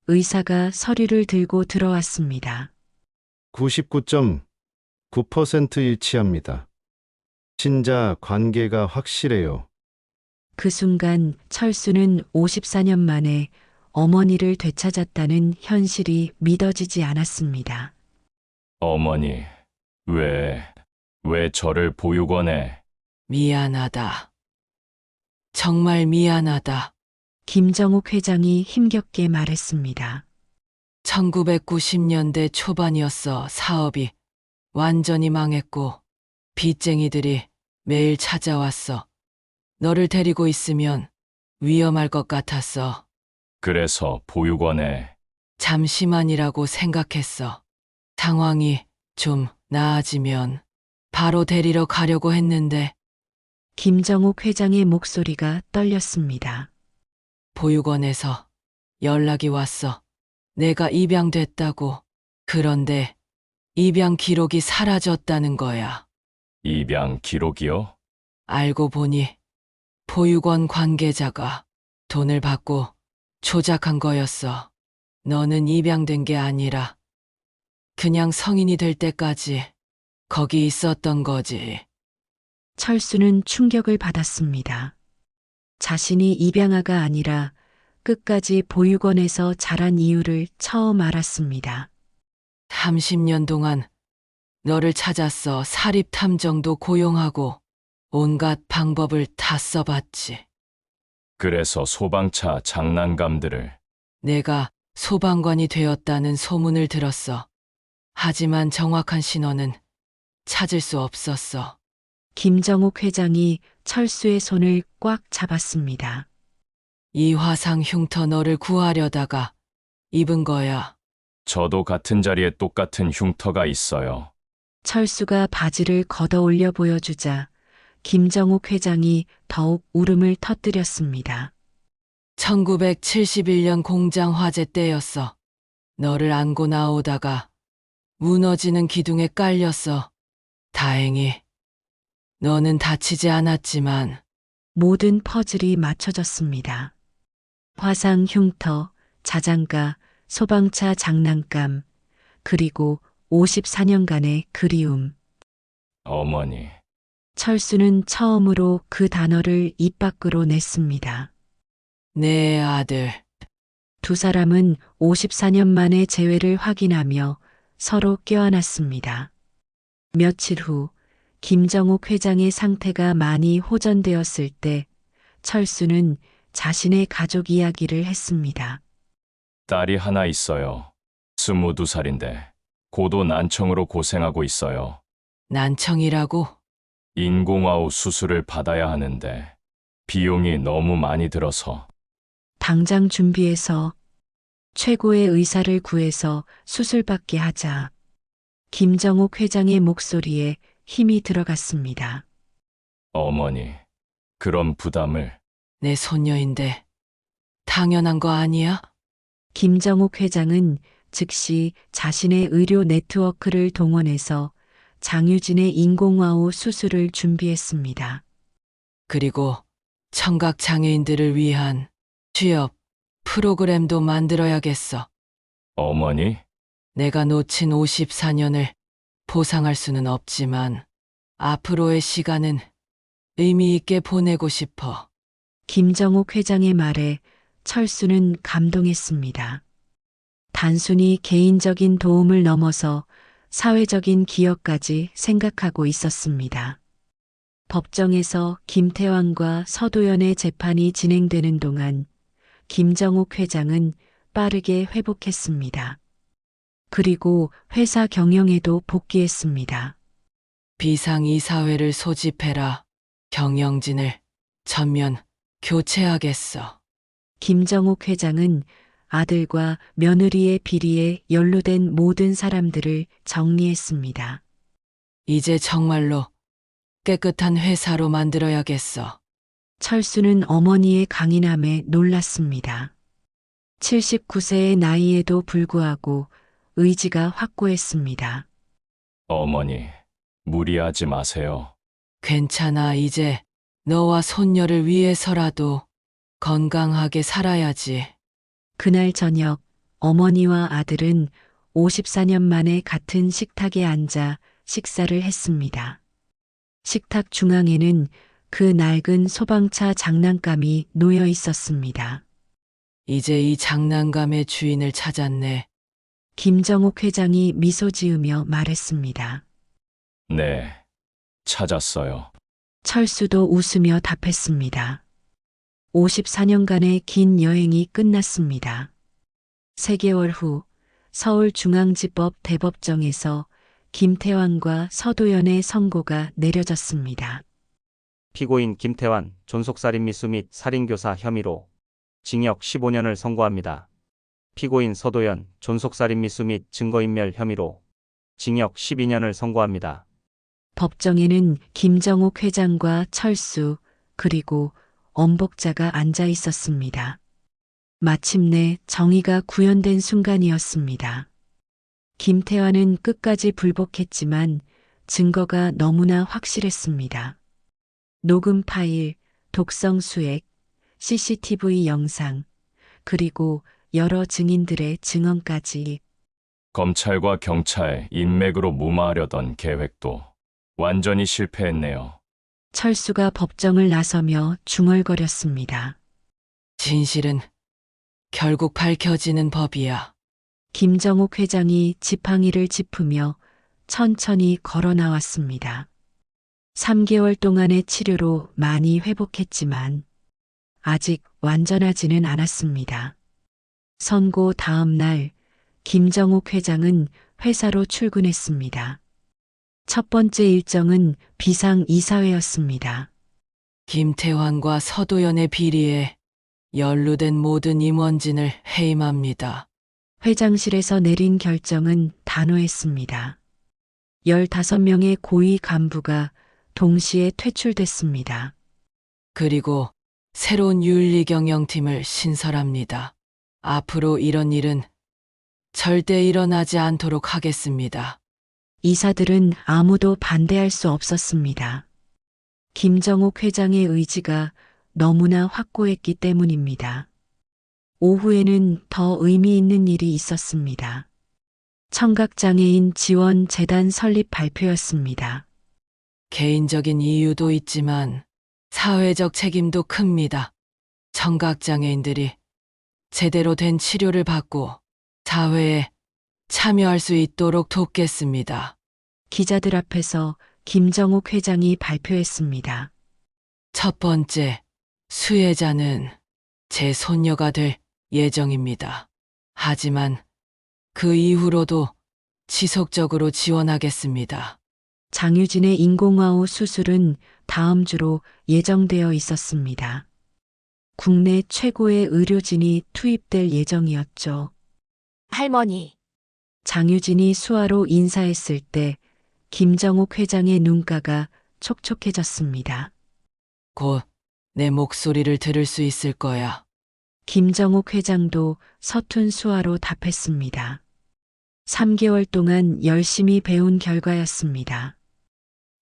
A: 의사가 서류를 들고 들어왔습니다.
E: 99.9% 일치합니다. 친자 관계가 확실해요.
A: 그 순간 철수는 54년 만에 어머니를 되찾았다는 현실이 믿어지지 않았습니다.
B: 어머니, 왜 저를 보육원에?
H: 미안하다. 정말 미안하다.
A: 김정욱 회장이 힘겹게 말했습니다.
H: 1990년대 초반이었어. 사업이 완전히 망했고 빚쟁이들이 매일 찾아왔어. 너를 데리고 있으면 위험할 것 같았어.
B: 그래서 보육원에
H: 잠시만이라고 생각했어. 상황이 좀 나아지면 바로 데리러 가려고 했는데
A: 김정옥 회장의 목소리가 떨렸습니다.
H: 보육원에서 연락이 왔어. 내가 입양됐다고. 그런데 입양 기록이 사라졌다는 거야.
B: 입양 기록이요?
H: 알고 보니 보육원 관계자가 돈을 받고 조작한 거였어. 너는 입양된 게 아니라 그냥 성인이 될 때까지 거기 있었던 거지.
A: 철수는 충격을 받았습니다. 자신이 입양아가 아니라 끝까지 보육원에서 자란 이유를 처음 알았습니다.
H: 30년 동안 너를 찾았어. 사립탐정도 고용하고 온갖 방법을 다 써봤지.
B: 그래서 소방차 장난감들을
H: 내가 소방관이 되었다는 소문을 들었어. 하지만 정확한 신원은 찾을 수 없었어.
A: 김정옥 회장이 철수의 손을 꽉 잡았습니다.
H: 이 화상 흉터 너를 구하려다가 입은 거야.
B: 저도 같은 자리에 똑같은 흉터가 있어요.
A: 철수가 바지를 걷어 올려 보여주자 김정옥 회장이 더욱 울음을 터뜨렸습니다.
H: 1971년 공장 화재 때였어. 너를 안고 나오다가 무너지는 기둥에 깔렸어. 다행히 너는 다치지 않았지만
A: 모든 퍼즐이 맞춰졌습니다. 화상 흉터, 자장가, 소방차 장난감, 그리고 54년간의 그리움.
B: 어머니,
A: 철수는 처음으로 그 단어를 입 밖으로 냈습니다.
H: 내 아들.
A: 두 사람은 54년 만에 재회를 확인하며 서로 껴안았습니다. 며칠 후 김정옥 회장의 상태가 많이 호전되었을 때 철수는 자신의 가족 이야기를 했습니다.
B: 딸이 하나 있어요. 22살인데 고도 난청으로 고생하고 있어요.
H: 난청이라고?
B: 인공아우 수술을 받아야 하는데 비용이 너무 많이 들어서
A: 당장 준비해서 최고의 의사를 구해서 수술받게 하자. 김정옥 회장의 목소리에 힘이 들어갔습니다.
B: 어머니, 그런 부담을
H: 내 손녀인데 당연한 거 아니야?
A: 김정옥 회장은 즉시 자신의 의료 네트워크를 동원해서 장유진의 인공아우 수술을 준비했습니다.
H: 그리고 청각 장애인들을 위한 취업 프로그램도 만들어야겠어.
B: 어머니,
H: 내가 놓친 54년을 보상할 수는 없지만 앞으로의 시간은 의미 있게 보내고 싶어.
A: 김정옥 회장의 말에 철수는 감동했습니다. 단순히 개인적인 도움을 넘어서 사회적인 기여까지 생각하고 있었습니다. 법정에서 김태환과 서도연의 재판이 진행되는 동안 김정옥 회장은 빠르게 회복했습니다. 그리고 회사 경영에도 복귀했습니다.
H: 비상이사회를 소집해라. 경영진을 전면 교체하겠어.
A: 김정옥 회장은 아들과 며느리의 비리에 연루된 모든 사람들을 정리했습니다.
H: 이제 정말로 깨끗한 회사로 만들어야겠어.
A: 철수는 어머니의 강인함에 놀랐습니다. 79세의 나이에도 불구하고 의지가 확고했습니다.
B: 어머니, 무리하지 마세요.
H: 괜찮아. 이제 너와 손녀를 위해서라도 건강하게 살아야지.
A: 그날 저녁 어머니와 아들은 54년 만에 같은 식탁에 앉아 식사를 했습니다. 식탁 중앙에는 그 낡은 소방차 장난감이 놓여 있었습니다.
H: 이제 이 장난감의 주인을 찾았네.
A: 김정옥 회장이 미소 지으며 말했습니다.
B: 네, 찾았어요.
A: 철수도 웃으며 답했습니다. 54년간의 긴 여행이 끝났습니다. 3개월 후 서울중앙지법 대법정에서 김태환과 서도연의 선고가 내려졌습니다.
I: 피고인 김태환 존속살인 미수 및 살인교사 혐의로 징역 15년을 선고합니다. 피고인 서도연 존속살인 미수 및 증거인멸 혐의로 징역 12년을 선고합니다.
A: 법정에는 김정옥 회장과 철수, 그리고 엄복자가 앉아 있었습니다. 마침내 정의가 구현된 순간이었습니다. 김태환은 끝까지 불복했지만 증거가 너무나 확실했습니다. 녹음 파일, 독성 수액, CCTV 영상, 그리고 여러 증인들의 증언까지.
B: 검찰과 경찰 인맥으로 무마하려던 계획도 완전히 실패했네요.
A: 철수가 법정을 나서며 중얼거렸습니다.
H: 진실은 결국 밝혀지는 법이야.
A: 김정옥 회장이 지팡이를 짚으며 천천히 걸어 나왔습니다. 3개월 동안의 치료로 많이 회복했지만 아직 완전하지는 않았습니다. 선고 다음 날 김정옥 회장은 회사로 출근했습니다. 첫 번째 일정은 비상이사회였습니다.
H: 김태환과 서도연의 비리에 연루된 모든 임원진을 해임합니다.
A: 회장실에서 내린 결정은 단호했습니다. 15명의 고위 간부가 동시에 퇴출됐습니다.
H: 그리고 새로운 윤리경영팀을 신설합니다. 앞으로 이런 일은 절대 일어나지 않도록 하겠습니다.
A: 이사들은 아무도 반대할 수 없었습니다. 김정옥 회장의 의지가 너무나 확고했기 때문입니다. 오후에는 더 의미 있는 일이 있었습니다. 청각장애인 지원 재단 설립 발표였습니다.
H: 개인적인 이유도 있지만 사회적 책임도 큽니다. 청각장애인들이 제대로 된 치료를 받고 사회에 참여할 수 있도록 돕겠습니다.
A: 기자들 앞에서 김정옥 회장이 발표했습니다.
H: 첫 번째, 수혜자는 제 손녀가 될 예정입니다. 하지만 그 이후로도 지속적으로 지원하겠습니다.
A: 장유진의 인공화호 수술은 다음 주로 예정되어 있었습니다. 국내 최고의 의료진이 투입될 예정이었죠.
C: 할머니,
A: 장유진이 수화로 인사했을 때 김정옥 회장의 눈가가 촉촉해졌습니다.
H: 곧 내 목소리를 들을 수 있을 거야.
A: 김정옥 회장도 서툰 수화로 답했습니다. 3개월 동안 열심히 배운 결과였습니다.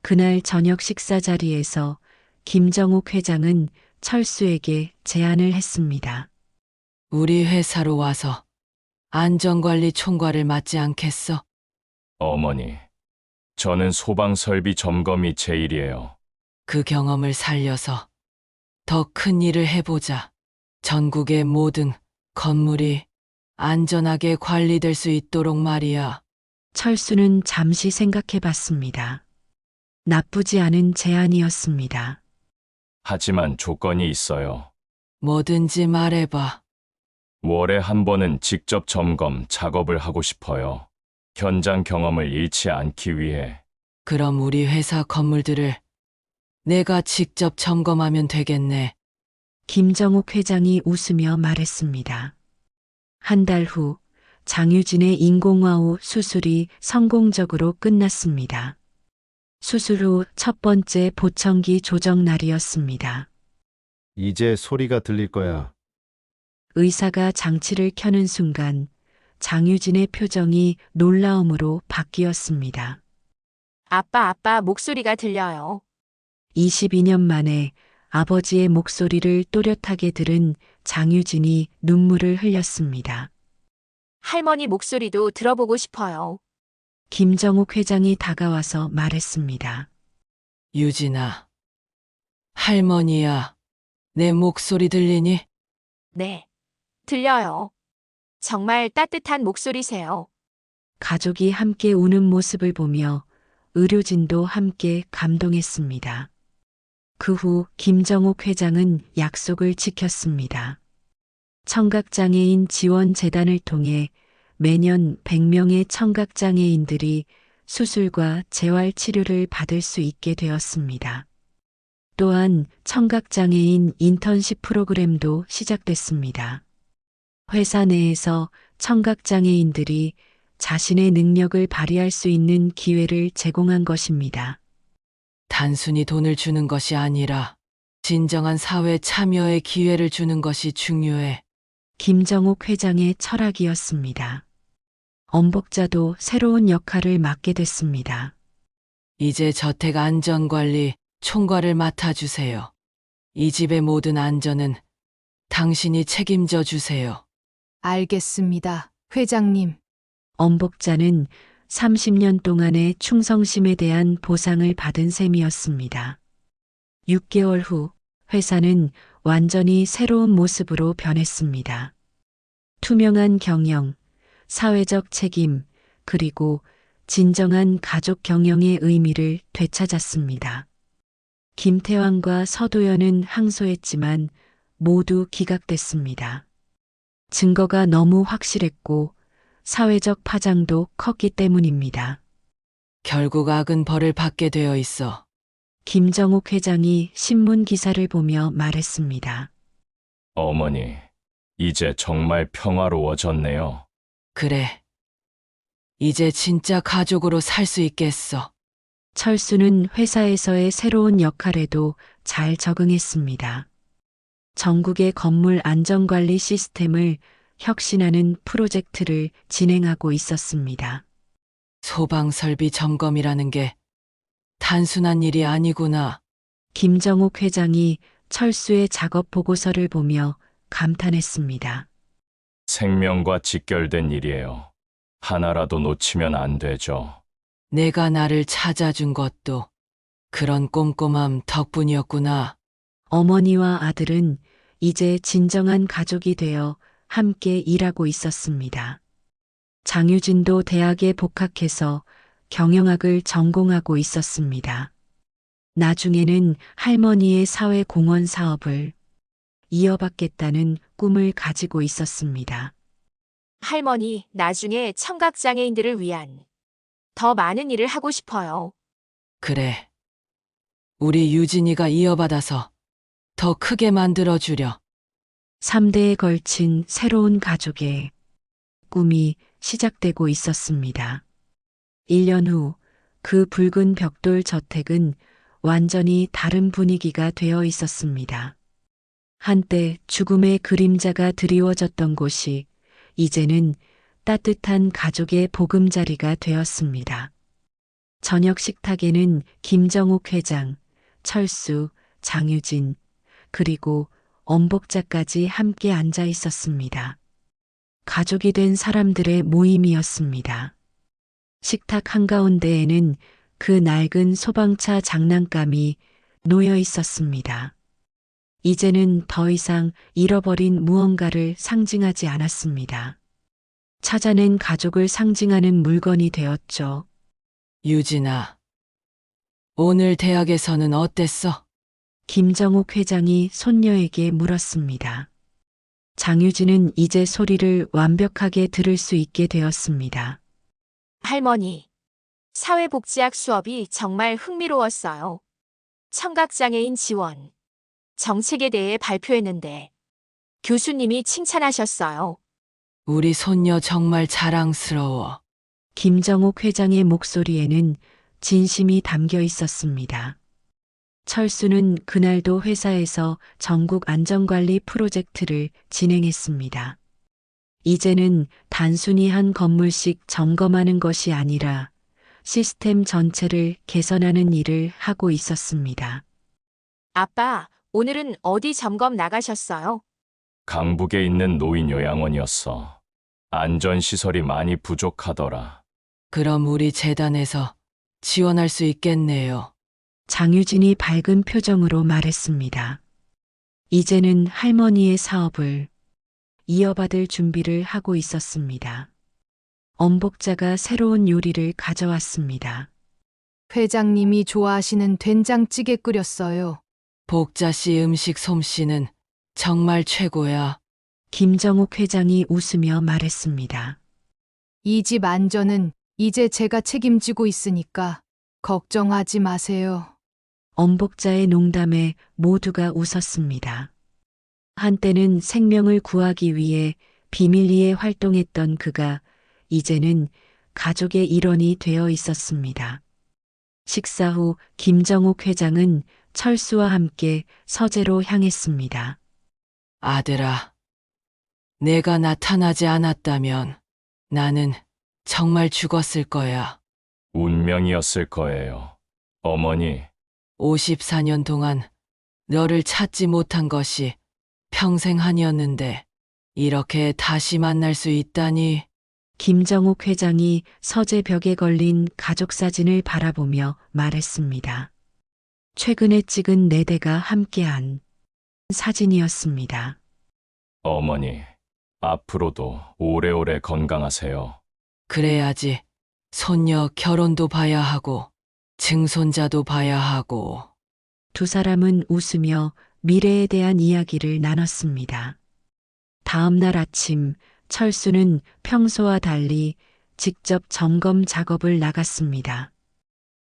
A: 그날 저녁 식사 자리에서 김정옥 회장은 철수에게 제안을 했습니다.
H: 우리 회사로 와서 안전관리 총괄을 맡지 않겠어?
B: 어머니, 저는 소방 설비 점검이 제 일이에요.
H: 그 경험을 살려서 더 큰 일을 해보자. 전국의 모든 건물이 안전하게 관리될 수 있도록 말이야.
A: 철수는 잠시 생각해 봤습니다. 나쁘지 않은 제안이었습니다.
B: 하지만 조건이 있어요.
H: 뭐든지 말해봐.
B: 월에 한 번은 직접 점검 작업을 하고 싶어요. 현장 경험을 잃지 않기 위해.
H: 그럼 우리 회사 건물들을 내가 직접 점검하면 되겠네.
A: 김정옥 회장이 웃으며 말했습니다. 한 달 후 장유진의 인공화호 수술이 성공적으로 끝났습니다. 수술 후 첫 번째 보청기 조정 날이었습니다.
E: 이제 소리가 들릴 거야.
A: 의사가 장치를 켜는 순간 장유진의 표정이 놀라움으로 바뀌었습니다.
C: 아빠, 목소리가 들려요.
A: 22년 만에 아버지의 목소리를 또렷하게 들은 장유진이 눈물을 흘렸습니다.
C: 할머니 목소리도 들어보고 싶어요.
A: 김정옥 회장이 다가와서 말했습니다.
H: 유진아, 할머니야, 내 목소리 들리니?
C: 네, 들려요. 정말 따뜻한 목소리세요.
A: 가족이 함께 우는 모습을 보며 의료진도 함께 감동했습니다. 그 후 김정옥 회장은 약속을 지켰습니다. 청각장애인 지원재단을 통해 매년 100명의 청각장애인들이 수술과 재활치료를 받을 수 있게 되었습니다. 또한 청각장애인 인턴십 프로그램도 시작됐습니다. 회사 내에서 청각장애인들이 자신의 능력을 발휘할 수 있는 기회를 제공한 것입니다.
H: 단순히 돈을 주는 것이 아니라 진정한 사회 참여의 기회를 주는 것이 중요해.
A: 김정옥 회장의 철학이었습니다. 엄복자도 새로운 역할을 맡게 됐습니다.
H: 이제 저택 안전관리 총괄을 맡아주세요. 이 집의 모든 안전은 당신이 책임져 주세요.
D: 알겠습니다. 회장님.
A: 엄복자는 30년 동안의 충성심에 대한 보상을 받은 셈이었습니다. 6개월 후 회사는 완전히 새로운 모습으로 변했습니다. 투명한 경영, 사회적 책임, 그리고 진정한 가족 경영의 의미를 되찾았습니다. 김태환과 서도연은 항소했지만 모두 기각됐습니다. 증거가 너무 확실했고 사회적 파장도 컸기 때문입니다.
H: 결국 악은 벌을 받게 되어 있어.
A: 김정옥 회장이 신문 기사를 보며 말했습니다.
B: 어머니, 이제 정말 평화로워졌네요.
H: 그래. 이제 진짜 가족으로 살 수 있겠어.
A: 철수는 회사에서의 새로운 역할에도 잘 적응했습니다. 전국의 건물 안전관리 시스템을 혁신하는 프로젝트를 진행하고 있었습니다.
H: 소방설비 점검이라는 게 단순한 일이 아니구나.
A: 김정옥 회장이 철수의 작업 보고서를 보며 감탄했습니다.
B: 생명과 직결된 일이에요. 하나라도 놓치면 안 되죠.
H: 내가 나를 찾아준 것도 그런 꼼꼼함 덕분이었구나.
A: 어머니와 아들은 이제 진정한 가족이 되어 함께 일하고 있었습니다. 장유진도 대학에 복학해서 경영학을 전공하고 있었습니다. 나중에는 할머니의 사회공헌 사업을 이어받겠다는 꿈을 가지고 있었습니다.
J: 할머니, 나중에 청각장애인들을 위한 더 많은 일을 하고 싶어요.
H: 그래. 우리 유진이가 이어받아서 더 크게 만들어주려.
A: 3대에 걸친 새로운 가족의 꿈이 시작되고 있었습니다. 1년 후 그 붉은 벽돌 저택은 완전히 다른 분위기가 되어 있었습니다. 한때 죽음의 그림자가 드리워졌던 곳이 이제는 따뜻한 가족의 보금자리가 되었습니다. 저녁 식탁에는 김정옥 회장, 철수, 장유진, 그리고 엄복자까지 함께 앉아 있었습니다. 가족이 된 사람들의 모임이었습니다. 식탁 한가운데에는 그 낡은 소방차 장난감이 놓여 있었습니다. 이제는 더 이상 잃어버린 무언가를 상징하지 않았습니다. 찾아낸 가족을 상징하는 물건이 되었죠.
H: 유진아, 오늘 대학에서는 어땠어?
A: 김정옥 회장이 손녀에게 물었습니다. 장유진은 이제 소리를 완벽하게 들을 수 있게 되었습니다.
J: 할머니, 사회복지학 수업이 정말 흥미로웠어요. 청각장애인 지원, 정책에 대해 발표했는데 교수님이 칭찬하셨어요.
H: 우리 손녀 정말 자랑스러워.
A: 김정옥 회장의 목소리에는 진심이 담겨 있었습니다. 철수는 그날도 회사에서 전국 안전관리 프로젝트를 진행했습니다. 이제는 단순히 한 건물씩 점검하는 것이 아니라 시스템 전체를 개선하는 일을 하고 있었습니다.
J: 아빠, 오늘은 어디 점검 나가셨어요?
B: 강북에 있는 노인 요양원이었어. 안전시설이 많이 부족하더라.
H: 그럼 우리 재단에서 지원할 수 있겠네요.
A: 장유진이 밝은 표정으로 말했습니다. 이제는 할머니의 사업을 이어받을 준비를 하고 있었습니다. 엄복자가 새로운 요리를 가져왔습니다.
D: 회장님이 좋아하시는 된장찌개 끓였어요.
H: 복자씨 음식 솜씨는 정말 최고야.
A: 김정옥 회장이 웃으며 말했습니다.
D: 이 집 안전은 이제 제가 책임지고 있으니까 걱정하지 마세요.
A: 엄복자의 농담에 모두가 웃었습니다. 한때는 생명을 구하기 위해 비밀리에 활동했던 그가 이제는 가족의 일원이 되어 있었습니다. 식사 후 김정욱 회장은 철수와 함께 서재로 향했습니다.
H: 아들아, 내가 나타나지 않았다면 나는 정말 죽었을 거야.
B: 운명이었을 거예요. 어머니,
H: 54년 동안 너를 찾지 못한 것이 평생 한이었는데 이렇게 다시 만날 수 있다니.
A: 김정욱 회장이 서재 벽에 걸린 가족 사진을 바라보며 말했습니다. 최근에 찍은 4대가 함께한 사진이었습니다.
B: 어머니, 앞으로도 오래오래 건강하세요.
H: 그래야지 손녀 결혼도 봐야 하고 증손자도 봐야 하고.
A: 두 사람은 웃으며 미래에 대한 이야기를 나눴습니다. 다음 날 아침 철수는 평소와 달리 직접 점검 작업을 나갔습니다.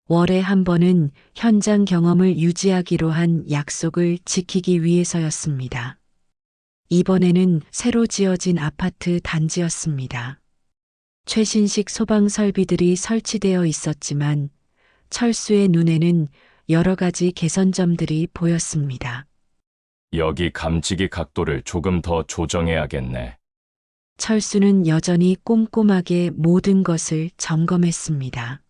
A: 월에 한 번은 현장 경험을 유지하기로 한 약속을 지키기 위해서였습니다. 이번에는 새로 지어진 아파트 단지였습니다. 최신식 소방 설비들이 설치되어 있었지만 철수의 눈에는 여러 가지 개선점들이 보였습니다.
B: 여기 감지기 각도를 조금 더 조정해야겠네.
A: 철수는 여전히 꼼꼼하게 모든 것을 점검했습니다.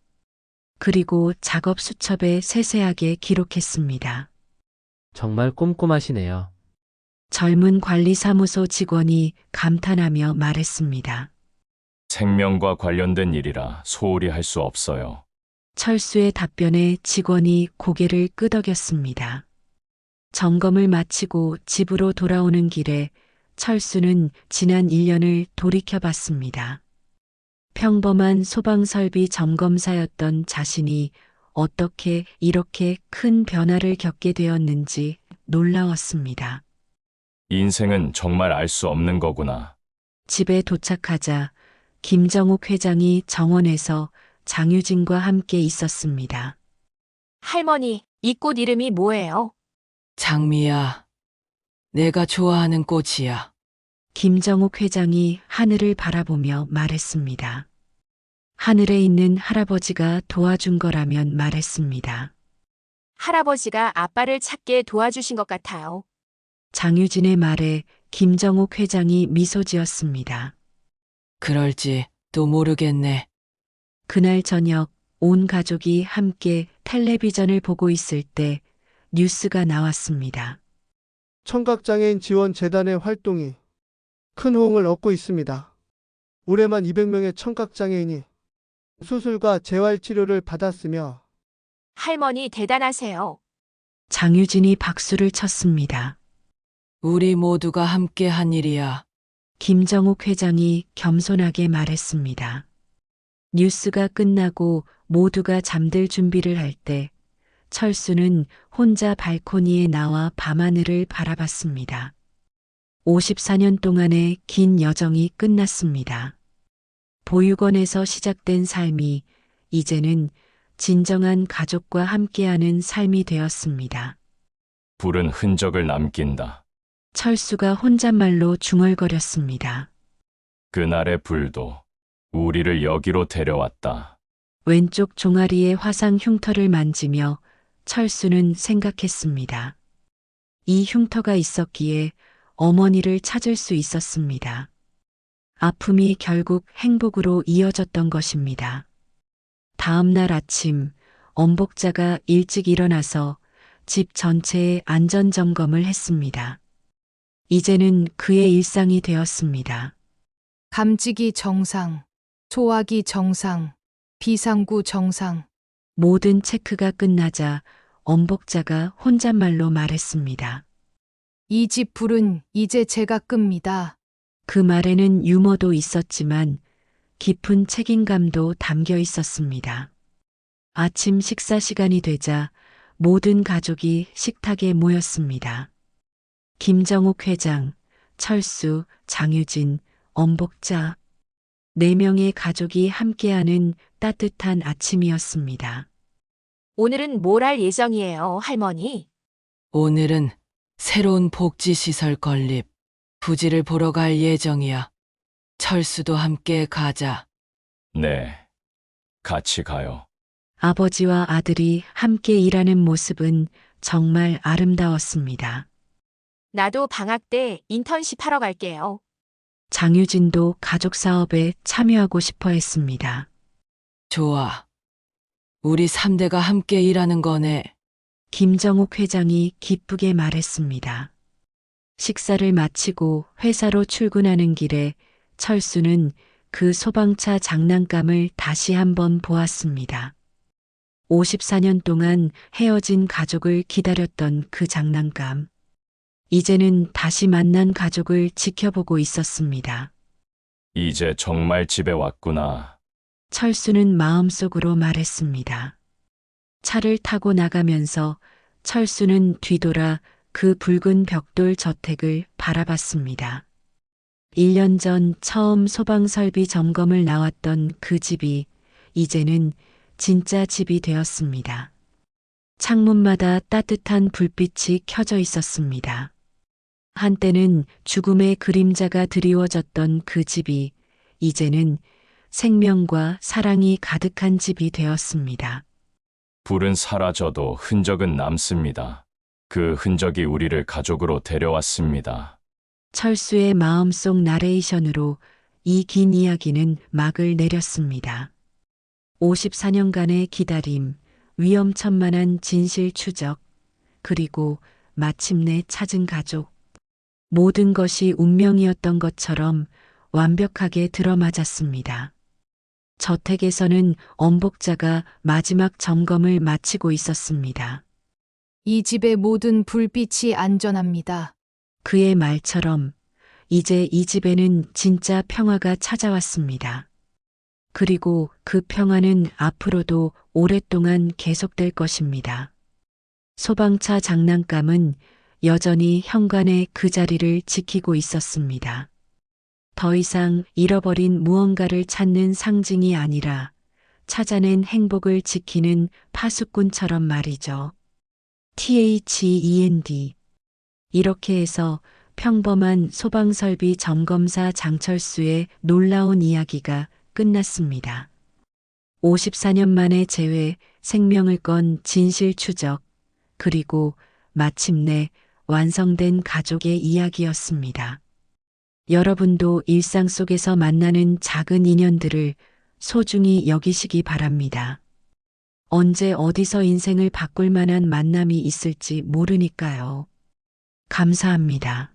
A: 그리고 작업 수첩에 세세하게 기록했습니다.
K: 정말 꼼꼼하시네요.
A: 젊은 관리사무소 직원이 감탄하며 말했습니다.
B: 생명과 관련된 일이라 소홀히 할 수 없어요.
A: 철수의 답변에 직원이 고개를 끄덕였습니다. 점검을 마치고 집으로 돌아오는 길에 철수는 지난 1년을 돌이켜봤습니다. 평범한 소방설비 점검사였던 자신이 어떻게 이렇게 큰 변화를 겪게 되었는지 놀라웠습니다.
B: 인생은 정말 알 수 없는 거구나.
A: 집에 도착하자 김정욱 회장이 정원에서 장유진과 함께 있었습니다.
J: 할머니, 이 꽃 이름이 뭐예요?
H: 장미야, 내가 좋아하는 꽃이야.
A: 김정욱 회장이 하늘을 바라보며 말했습니다. 하늘에 있는 할아버지가 도와준 거라면 말했습니다.
J: 할아버지가 아빠를 찾게 도와주신 것 같아요.
A: 장유진의 말에 김정욱 회장이 미소 지었습니다.
H: 그럴지 또 모르겠네.
A: 그날 저녁 온 가족이 함께 텔레비전을 보고 있을 때 뉴스가 나왔습니다.
L: 청각장애인 지원재단의 활동이 큰 호응을 얻고 있습니다. 올해만 200명의 청각장애인이 수술과 재활치료를 받았으며
J: 할머니 대단하세요.
A: 장유진이 박수를 쳤습니다.
H: 우리 모두가 함께 한 일이야.
A: 김정욱 회장이 겸손하게 말했습니다. 뉴스가 끝나고 모두가 잠들 준비를 할 때 철수는 혼자 발코니에 나와 밤하늘을 바라봤습니다. 54년 동안의 긴 여정이 끝났습니다. 보육원에서 시작된 삶이 이제는 진정한 가족과 함께하는 삶이 되었습니다.
B: 불은 흔적을 남긴다.
A: 철수가 혼잣말로 중얼거렸습니다.
B: 그날의 불도 우리를 여기로 데려왔다.
A: 왼쪽 종아리의 화상 흉터를 만지며 철수는 생각했습니다. 이 흉터가 있었기에 어머니를 찾을 수 있었습니다. 아픔이 결국 행복으로 이어졌던 것입니다. 다음 날 아침 엄복자가 일찍 일어나서 집 전체의 안전점검을 했습니다. 이제는 그의 일상이 되었습니다.
D: 감지기 정상, 소화기 정상, 비상구 정상.
A: 모든 체크가 끝나자 엄복자가 혼잣말로 말했습니다.
D: 이 집 불은 이제 제가 끕니다.
A: 그 말에는 유머도 있었지만 깊은 책임감도 담겨 있었습니다. 아침 식사 시간이 되자 모든 가족이 식탁에 모였습니다. 김정욱 회장, 철수, 장유진, 엄복자. 4명의 가족이 함께하는 따뜻한 아침이었습니다.
J: 오늘은 뭘 할 예정이에요, 할머니?
H: 오늘은 새로운 복지시설 건립, 부지를 보러 갈 예정이야. 철수도 함께 가자.
B: 네. 같이 가요.
A: 아버지와 아들이 함께 일하는 모습은 정말 아름다웠습니다.
J: 나도 방학 때 인턴십 하러 갈게요.
A: 장유진도 가족 사업에 참여하고 싶어 했습니다.
H: 좋아. 우리 3대가 함께 일하는 거네.
A: 김정욱 회장이 기쁘게 말했습니다. 식사를 마치고 회사로 출근하는 길에 철수는 그 소방차 장난감을 다시 한번 보았습니다. 54년 동안 헤어진 가족을 기다렸던 그 장난감. 이제는 다시 만난 가족을 지켜보고 있었습니다.
B: 이제 정말 집에 왔구나.
A: 철수는 마음속으로 말했습니다. 차를 타고 나가면서 철수는 뒤돌아 그 붉은 벽돌 저택을 바라봤습니다. 1년 전 처음 소방설비 점검을 나왔던 그 집이 이제는 진짜 집이 되었습니다. 창문마다 따뜻한 불빛이 켜져 있었습니다. 한때는 죽음의 그림자가 드리워졌던 그 집이 이제는 생명과 사랑이 가득한 집이 되었습니다.
B: 불은 사라져도 흔적은 남습니다. 그 흔적이 우리를 가족으로 데려왔습니다.
A: 철수의 마음속 나레이션으로 이 긴 이야기는 막을 내렸습니다. 54년간의 기다림, 위험천만한 진실 추적, 그리고 마침내 찾은 가족. 모든 것이 운명이었던 것처럼 완벽하게 들어맞았습니다. 저택에서는 엄복자가 마지막 점검을 마치고 있었습니다.
D: 이 집의 모든 불빛이 안전합니다.
A: 그의 말처럼 이제 이 집에는 진짜 평화가 찾아왔습니다. 그리고 그 평화는 앞으로도 오랫동안 계속될 것입니다. 소방차 장난감은 여전히 현관의 그 자리를 지키고 있었습니다. 더 이상 잃어버린 무언가를 찾는 상징이 아니라 찾아낸 행복을 지키는 파수꾼처럼 말이죠. THEND. 이렇게 해서 평범한 소방설비 점검사 장철수의 놀라운 이야기가 끝났습니다. 54년 만에 재회, 생명을 건 진실 추적, 그리고 마침내 완성된 가족의 이야기였습니다. 여러분도 일상 속에서 만나는 작은 인연들을 소중히 여기시기 바랍니다. 언제 어디서 인생을 바꿀 만한 만남이 있을지 모르니까요. 감사합니다.